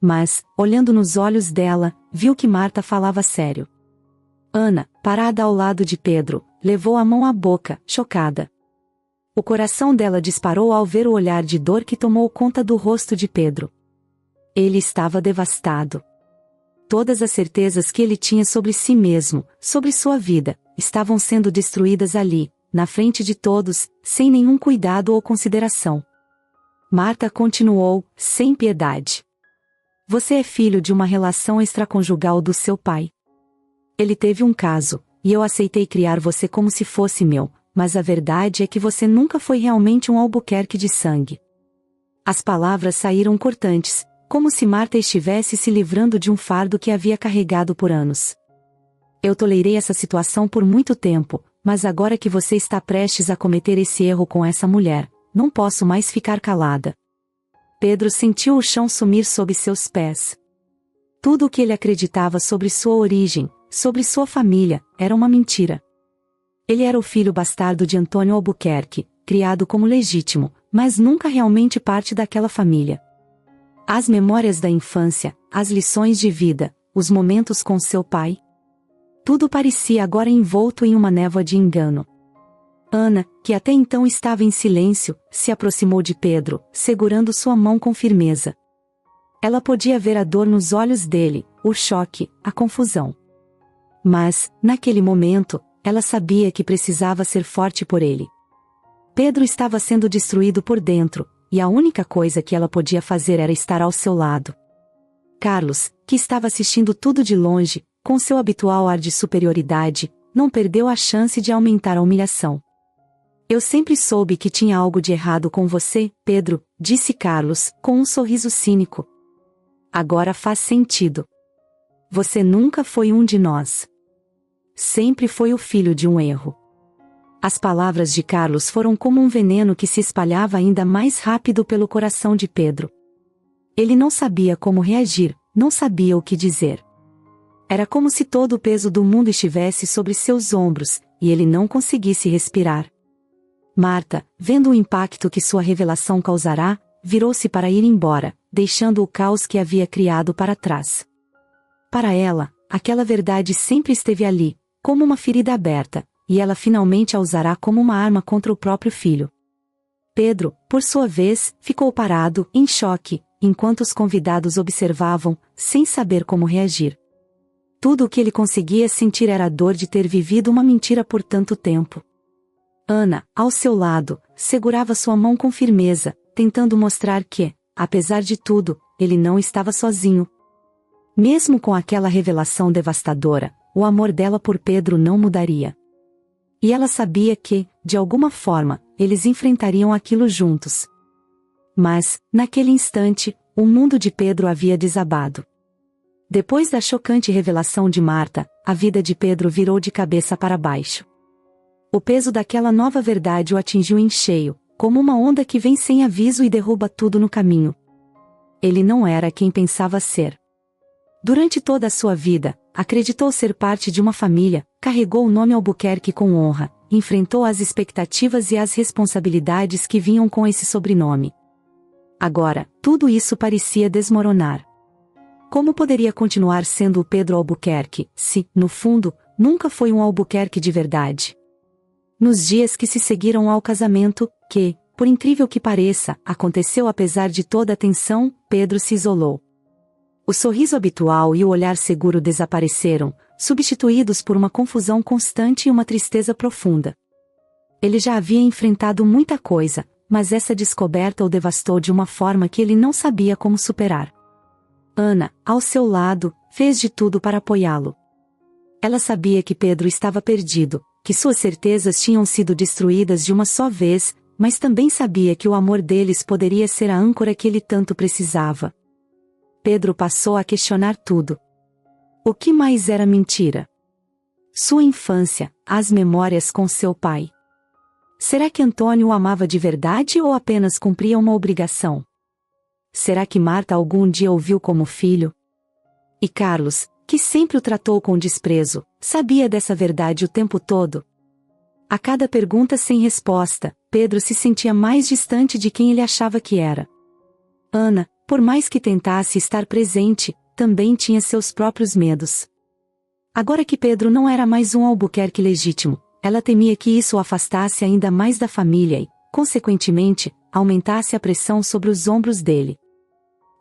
Mas, olhando nos olhos dela, viu que Marta falava sério. Ana, parada ao lado de Pedro, levou a mão à boca, chocada. O coração dela disparou ao ver o olhar de dor que tomou conta do rosto de Pedro. Ele estava devastado. Todas as certezas que ele tinha sobre si mesmo, sobre sua vida, estavam sendo destruídas ali, na frente de todos, sem nenhum cuidado ou consideração. Marta continuou, sem piedade. Você é filho de uma relação extraconjugal do seu pai. Ele teve um caso, e eu aceitei criar você como se fosse meu, mas a verdade é que você nunca foi realmente um Albuquerque de sangue. As palavras saíram cortantes, como se Marta estivesse se livrando de um fardo que havia carregado por anos. Eu tolerei essa situação por muito tempo, mas agora que você está prestes a cometer esse erro com essa mulher, não posso mais ficar calada. Pedro sentiu o chão sumir sob seus pés. Tudo o que ele acreditava sobre sua origem, sobre sua família, era uma mentira. Ele era o filho bastardo de Antônio Albuquerque, criado como legítimo, mas nunca realmente parte daquela família. As memórias da infância, as lições de vida, os momentos com seu pai. Tudo parecia agora envolto em uma névoa de engano. Ana, que até então estava em silêncio, se aproximou de Pedro, segurando sua mão com firmeza. Ela podia ver a dor nos olhos dele, o choque, a confusão. Mas, naquele momento, ela sabia que precisava ser forte por ele. Pedro estava sendo destruído por dentro, e a única coisa que ela podia fazer era estar ao seu lado. Carlos, que estava assistindo tudo de longe, com seu habitual ar de superioridade, não perdeu a chance de aumentar a humilhação. Eu sempre soube que tinha algo de errado com você, Pedro, disse Carlos, com um sorriso cínico. Agora faz sentido. Você nunca foi um de nós. Sempre foi o filho de um erro. As palavras de Carlos foram como um veneno que se espalhava ainda mais rápido pelo coração de Pedro. Ele não sabia como reagir, não sabia o que dizer. Era como se todo o peso do mundo estivesse sobre seus ombros, e ele não conseguisse respirar. Marta, vendo o impacto que sua revelação causará, virou-se para ir embora, deixando o caos que havia criado para trás. Para ela, aquela verdade sempre esteve ali, como uma ferida aberta, e ela finalmente a usará como uma arma contra o próprio filho. Pedro, por sua vez, ficou parado, em choque, enquanto os convidados observavam, sem saber como reagir. Tudo o que ele conseguia sentir era a dor de ter vivido uma mentira por tanto tempo. Ana, ao seu lado, segurava sua mão com firmeza, tentando mostrar que, apesar de tudo, ele não estava sozinho. Mesmo com aquela revelação devastadora, o amor dela por Pedro não mudaria. E ela sabia que, de alguma forma, eles enfrentariam aquilo juntos. Mas, naquele instante, o mundo de Pedro havia desabado. Depois da chocante revelação de Marta, a vida de Pedro virou de cabeça para baixo. O peso daquela nova verdade o atingiu em cheio, como uma onda que vem sem aviso e derruba tudo no caminho. Ele não era quem pensava ser. Durante toda a sua vida, acreditou ser parte de uma família, carregou o nome Albuquerque com honra, enfrentou as expectativas e as responsabilidades que vinham com esse sobrenome. Agora, tudo isso parecia desmoronar. Como poderia continuar sendo o Pedro Albuquerque, se, no fundo, nunca foi um Albuquerque de verdade? Nos dias que se seguiram ao casamento, que, por incrível que pareça, aconteceu apesar de toda a tensão, Pedro se isolou. O sorriso habitual e o olhar seguro desapareceram, substituídos por uma confusão constante e uma tristeza profunda. Ele já havia enfrentado muita coisa, mas essa descoberta o devastou de uma forma que ele não sabia como superar. Ana, ao seu lado, fez de tudo para apoiá-lo. Ela sabia que Pedro estava perdido, que suas certezas tinham sido destruídas de uma só vez, mas também sabia que o amor deles poderia ser a âncora que ele tanto precisava. Pedro passou a questionar tudo. O que mais era mentira? Sua infância, as memórias com seu pai. Será que Antônio o amava de verdade ou apenas cumpria uma obrigação? Será que Marta algum dia o viu como filho? E Carlos, que sempre o tratou com desprezo, sabia dessa verdade o tempo todo? A cada pergunta sem resposta, Pedro se sentia mais distante de quem ele achava que era. Ana, por mais que tentasse estar presente, também tinha seus próprios medos. Agora que Pedro não era mais um Albuquerque legítimo, ela temia que isso o afastasse ainda mais da família e, consequentemente, aumentasse a pressão sobre os ombros dele.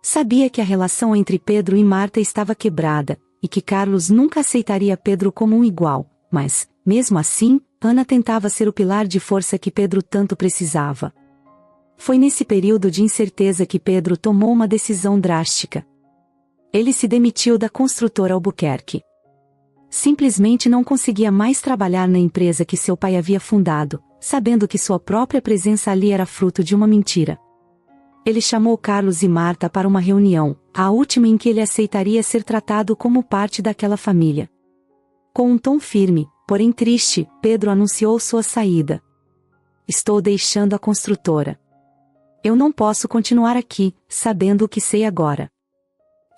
Sabia que a relação entre Pedro e Marta estava quebrada, e que Carlos nunca aceitaria Pedro como um igual, mas, mesmo assim, Ana tentava ser o pilar de força que Pedro tanto precisava. Foi nesse período de incerteza que Pedro tomou uma decisão drástica. Ele se demitiu da construtora Albuquerque. Simplesmente não conseguia mais trabalhar na empresa que seu pai havia fundado, sabendo que sua própria presença ali era fruto de uma mentira. Ele chamou Carlos e Marta para uma reunião, a última em que ele aceitaria ser tratado como parte daquela família. Com um tom firme, porém triste, Pedro anunciou sua saída. Estou deixando a construtora. Eu não posso continuar aqui, sabendo o que sei agora.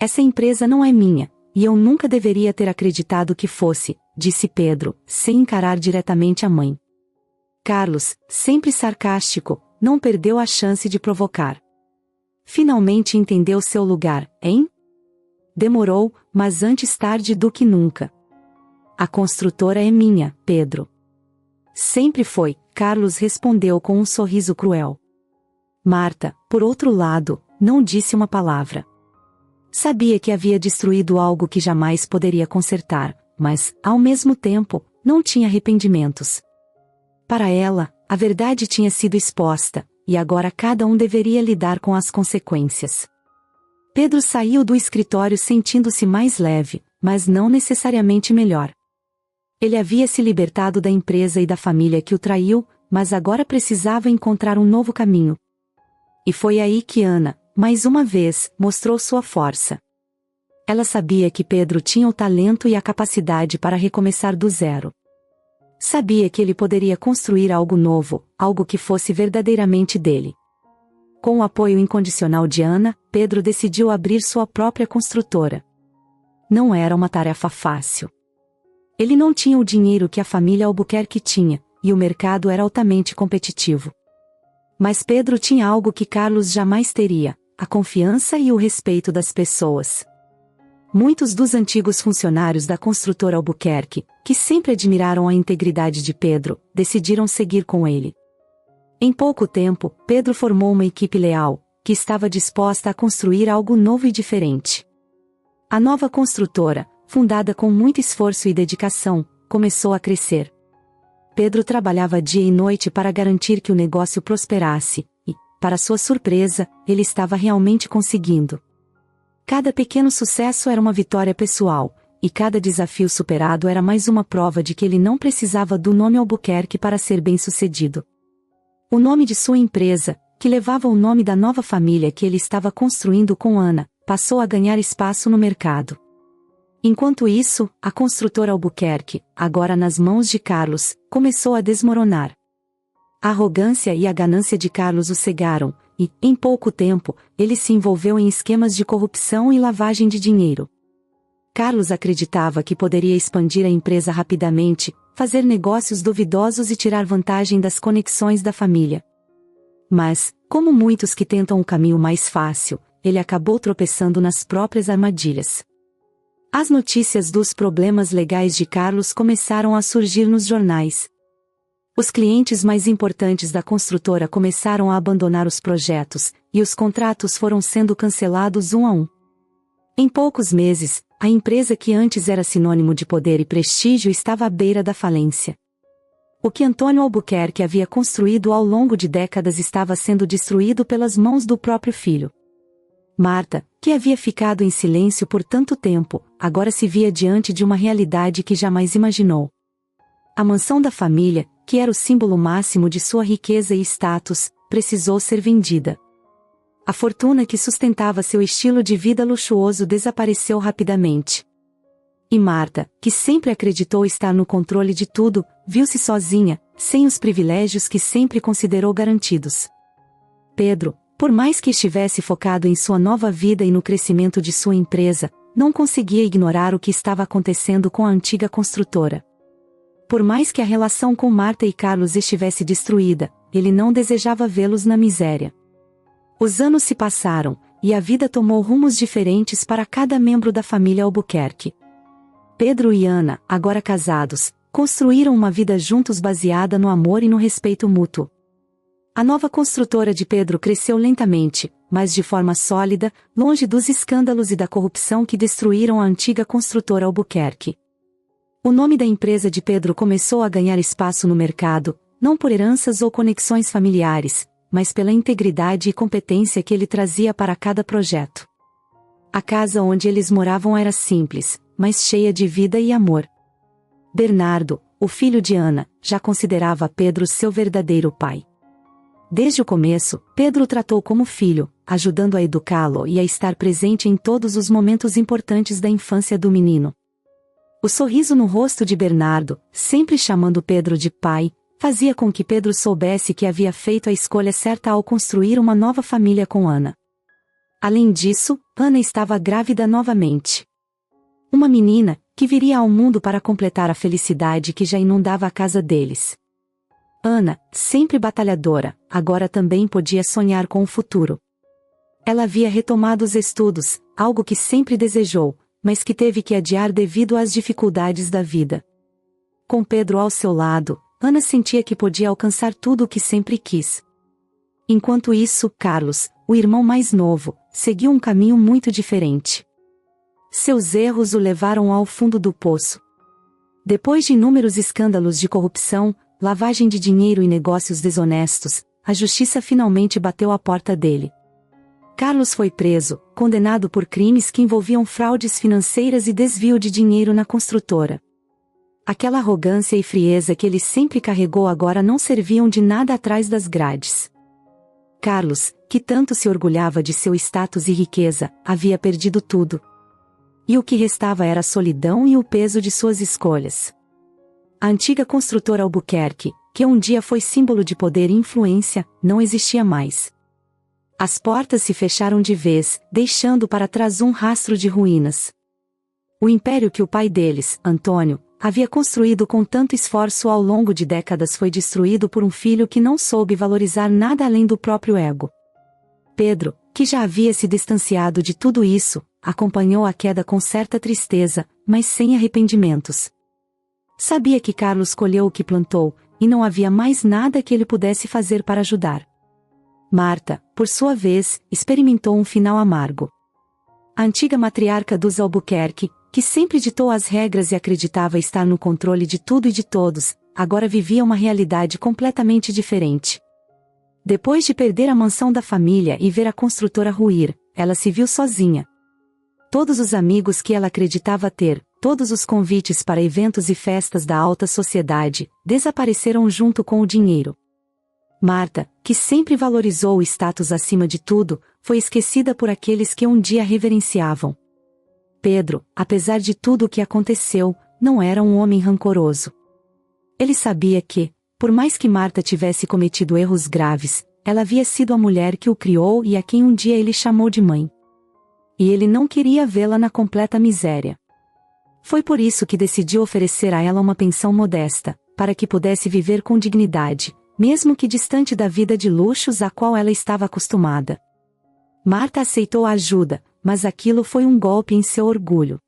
Essa empresa não é minha, e eu nunca deveria ter acreditado que fosse, disse Pedro, sem encarar diretamente a mãe. Carlos, sempre sarcástico, não perdeu a chance de provocar. Finalmente entendeu seu lugar, hein? Demorou, mas antes tarde do que nunca. A construtora é minha, Pedro. Sempre foi, Carlos respondeu com um sorriso cruel. Marta, por outro lado, não disse uma palavra. Sabia que havia destruído algo que jamais poderia consertar, mas, ao mesmo tempo, não tinha arrependimentos. Para ela, a verdade tinha sido exposta, e agora cada um deveria lidar com as consequências. Pedro saiu do escritório sentindo-se mais leve, mas não necessariamente melhor. Ele havia se libertado da empresa e da família que o traiu, mas agora precisava encontrar um novo caminho. E foi aí que Ana, mais uma vez, mostrou sua força. Ela sabia que Pedro tinha o talento e a capacidade para recomeçar do zero. Sabia que ele poderia construir algo novo, algo que fosse verdadeiramente dele. Com o apoio incondicional de Ana, Pedro decidiu abrir sua própria construtora. Não era uma tarefa fácil. Ele não tinha o dinheiro que a família Albuquerque tinha, e o mercado era altamente competitivo. Mas Pedro tinha algo que Carlos jamais teria: a confiança e o respeito das pessoas. Muitos dos antigos funcionários da construtora Albuquerque, que sempre admiraram a integridade de Pedro, decidiram seguir com ele. Em pouco tempo, Pedro formou uma equipe leal, que estava disposta a construir algo novo e diferente. A nova construtora, fundada com muito esforço e dedicação, começou a crescer. Pedro trabalhava dia e noite para garantir que o negócio prosperasse, e, para sua surpresa, ele estava realmente conseguindo. Cada pequeno sucesso era uma vitória pessoal, e cada desafio superado era mais uma prova de que ele não precisava do nome Albuquerque para ser bem-sucedido. O nome de sua empresa, que levava o nome da nova família que ele estava construindo com Ana, passou a ganhar espaço no mercado. Enquanto isso, a construtora Albuquerque, agora nas mãos de Carlos, começou a desmoronar. A arrogância e a ganância de Carlos o cegaram, e, em pouco tempo, ele se envolveu em esquemas de corrupção e lavagem de dinheiro. Carlos acreditava que poderia expandir a empresa rapidamente, fazer negócios duvidosos e tirar vantagem das conexões da família. Mas, como muitos que tentam um caminho mais fácil, ele acabou tropeçando nas próprias armadilhas. As notícias dos problemas legais de Carlos começaram a surgir nos jornais. Os clientes mais importantes da construtora começaram a abandonar os projetos, e os contratos foram sendo cancelados um a um. Em poucos meses, a empresa que antes era sinônimo de poder e prestígio estava à beira da falência. O que Antônio Albuquerque havia construído ao longo de décadas estava sendo destruído pelas mãos do próprio filho. Marta, que havia ficado em silêncio por tanto tempo, agora se via diante de uma realidade que jamais imaginou. A mansão da família, que era o símbolo máximo de sua riqueza e status, precisou ser vendida. A fortuna que sustentava seu estilo de vida luxuoso desapareceu rapidamente. E Marta, que sempre acreditou estar no controle de tudo, viu-se sozinha, sem os privilégios que sempre considerou garantidos. Pedro, por mais que estivesse focado em sua nova vida e no crescimento de sua empresa, não conseguia ignorar o que estava acontecendo com a antiga construtora. Por mais que a relação com Marta e Carlos estivesse destruída, ele não desejava vê-los na miséria. Os anos se passaram, e a vida tomou rumos diferentes para cada membro da família Albuquerque. Pedro e Ana, agora casados, construíram uma vida juntos baseada no amor e no respeito mútuo. A nova construtora de Pedro cresceu lentamente, mas de forma sólida, longe dos escândalos e da corrupção que destruíram a antiga construtora Albuquerque. O nome da empresa de Pedro começou a ganhar espaço no mercado, não por heranças ou conexões familiares, mas pela integridade e competência que ele trazia para cada projeto. A casa onde eles moravam era simples, mas cheia de vida e amor. Bernardo, o filho de Ana, já considerava Pedro seu verdadeiro pai. Desde o começo, Pedro o tratou como filho, ajudando a educá-lo e a estar presente em todos os momentos importantes da infância do menino. O sorriso no rosto de Bernardo, sempre chamando Pedro de pai, fazia com que Pedro soubesse que havia feito a escolha certa ao construir uma nova família com Ana. Além disso, Ana estava grávida novamente. Uma menina, que viria ao mundo para completar a felicidade que já inundava a casa deles. Ana, sempre batalhadora, agora também podia sonhar com o futuro. Ela havia retomado os estudos, algo que sempre desejou, mas que teve que adiar devido às dificuldades da vida. Com Pedro ao seu lado, Ana sentia que podia alcançar tudo o que sempre quis. Enquanto isso, Carlos, o irmão mais novo, seguiu um caminho muito diferente. Seus erros o levaram ao fundo do poço. Depois de inúmeros escândalos de corrupção, lavagem de dinheiro e negócios desonestos, a justiça finalmente bateu à porta dele. Carlos foi preso, condenado por crimes que envolviam fraudes financeiras e desvio de dinheiro na construtora. Aquela arrogância e frieza que ele sempre carregou agora não serviam de nada atrás das grades. Carlos, que tanto se orgulhava de seu status e riqueza, havia perdido tudo. E o que restava era a solidão e o peso de suas escolhas. A antiga construtora Albuquerque, que um dia foi símbolo de poder e influência, não existia mais. As portas se fecharam de vez, deixando para trás um rastro de ruínas. O império que o pai deles, Antônio, havia construído com tanto esforço ao longo de décadas foi destruído por um filho que não soube valorizar nada além do próprio ego. Pedro, que já havia se distanciado de tudo isso, acompanhou a queda com certa tristeza, mas sem arrependimentos. Sabia que Carlos colheu o que plantou, e não havia mais nada que ele pudesse fazer para ajudar. Marta, por sua vez, experimentou um final amargo. A antiga matriarca dos Albuquerque, que sempre ditou as regras e acreditava estar no controle de tudo e de todos, agora vivia uma realidade completamente diferente. Depois de perder a mansão da família e ver a construtora ruir, ela se viu sozinha. Todos os amigos que ela acreditava ter, todos os convites para eventos e festas da alta sociedade, desapareceram junto com o dinheiro. Marta, que sempre valorizou o status acima de tudo, foi esquecida por aqueles que um dia reverenciavam. Pedro, apesar de tudo o que aconteceu, não era um homem rancoroso. Ele sabia que, por mais que Marta tivesse cometido erros graves, ela havia sido a mulher que o criou e a quem um dia ele chamou de mãe. E ele não queria vê-la na completa miséria. Foi por isso que decidiu oferecer a ela uma pensão modesta, para que pudesse viver com dignidade, mesmo que distante da vida de luxos a qual ela estava acostumada. Marta aceitou a ajuda, mas aquilo foi um golpe em seu orgulho.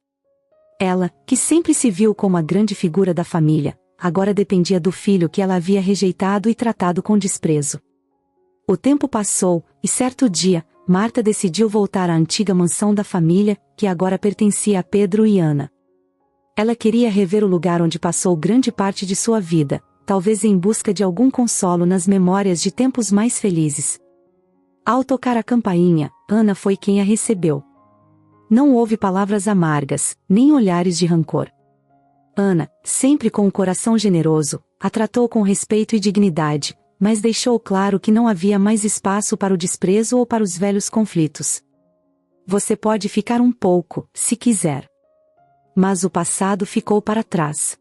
Ela, que sempre se viu como a grande figura da família, agora dependia do filho que ela havia rejeitado e tratado com desprezo. O tempo passou, e certo dia, Marta decidiu voltar à antiga mansão da família, que agora pertencia a Pedro e Ana. Ela queria rever o lugar onde passou grande parte de sua vida, talvez em busca de algum consolo nas memórias de tempos mais felizes. Ao tocar a campainha, Ana foi quem a recebeu. Não houve palavras amargas, nem olhares de rancor. Ana, sempre com um coração generoso, a tratou com respeito e dignidade, mas deixou claro que não havia mais espaço para o desprezo ou para os velhos conflitos. Você pode ficar um pouco, se quiser. Mas o passado ficou para trás.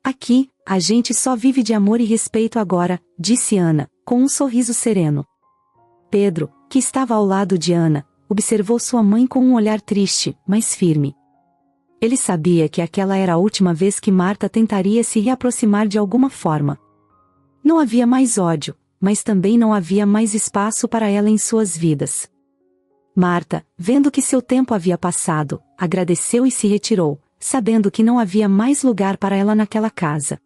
Aqui, a gente só vive de amor e respeito agora, disse Ana, com um sorriso sereno. Pedro, que estava ao lado de Ana, observou sua mãe com um olhar triste, mas firme. Ele sabia que aquela era a última vez que Marta tentaria se reaproximar de alguma forma. Não havia mais ódio, mas também não havia mais espaço para ela em suas vidas. Marta, vendo que seu tempo havia passado, agradeceu e se retirou, sabendo que não havia mais lugar para ela naquela casa.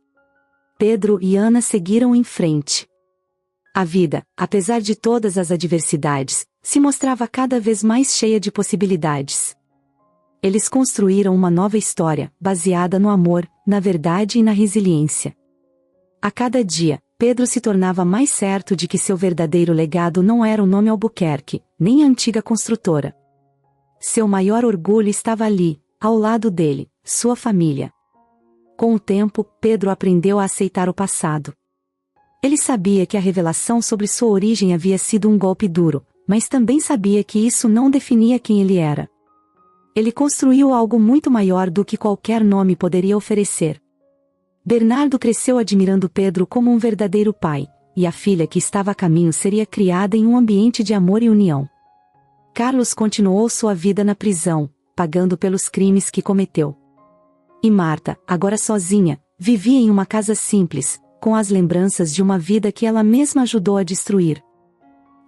Pedro e Ana seguiram em frente. A vida, apesar de todas as adversidades, se mostrava cada vez mais cheia de possibilidades. Eles construíram uma nova história, baseada no amor, na verdade e na resiliência. A cada dia, Pedro se tornava mais certo de que seu verdadeiro legado não era o nome Albuquerque, nem a antiga construtora. Seu maior orgulho estava ali, ao lado dele, sua família. Com o tempo, Pedro aprendeu a aceitar o passado. Ele sabia que a revelação sobre sua origem havia sido um golpe duro, mas também sabia que isso não definia quem ele era. Ele construiu algo muito maior do que qualquer nome poderia oferecer. Bernardo cresceu admirando Pedro como um verdadeiro pai, e a filha que estava a caminho seria criada em um ambiente de amor e união. Carlos continuou sua vida na prisão, pagando pelos crimes que cometeu. E Marta, agora sozinha, vivia em uma casa simples, com as lembranças de uma vida que ela mesma ajudou a destruir.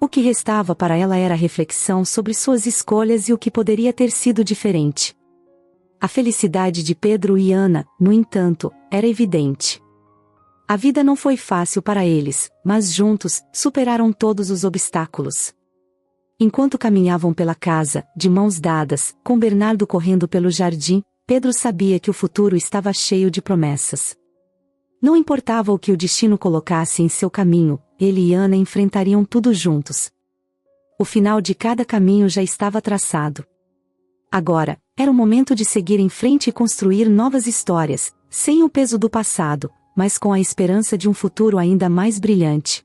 O que restava para ela era a reflexão sobre suas escolhas e o que poderia ter sido diferente. A felicidade de Pedro e Ana, no entanto, era evidente. A vida não foi fácil para eles, mas juntos, superaram todos os obstáculos. Enquanto caminhavam pela casa, de mãos dadas, com Bernardo correndo pelo jardim, Pedro sabia que o futuro estava cheio de promessas. Não importava o que o destino colocasse em seu caminho, ele e Ana enfrentariam tudo juntos. O final de cada caminho já estava traçado. Agora, era o momento de seguir em frente e construir novas histórias, sem o peso do passado, mas com a esperança de um futuro ainda mais brilhante.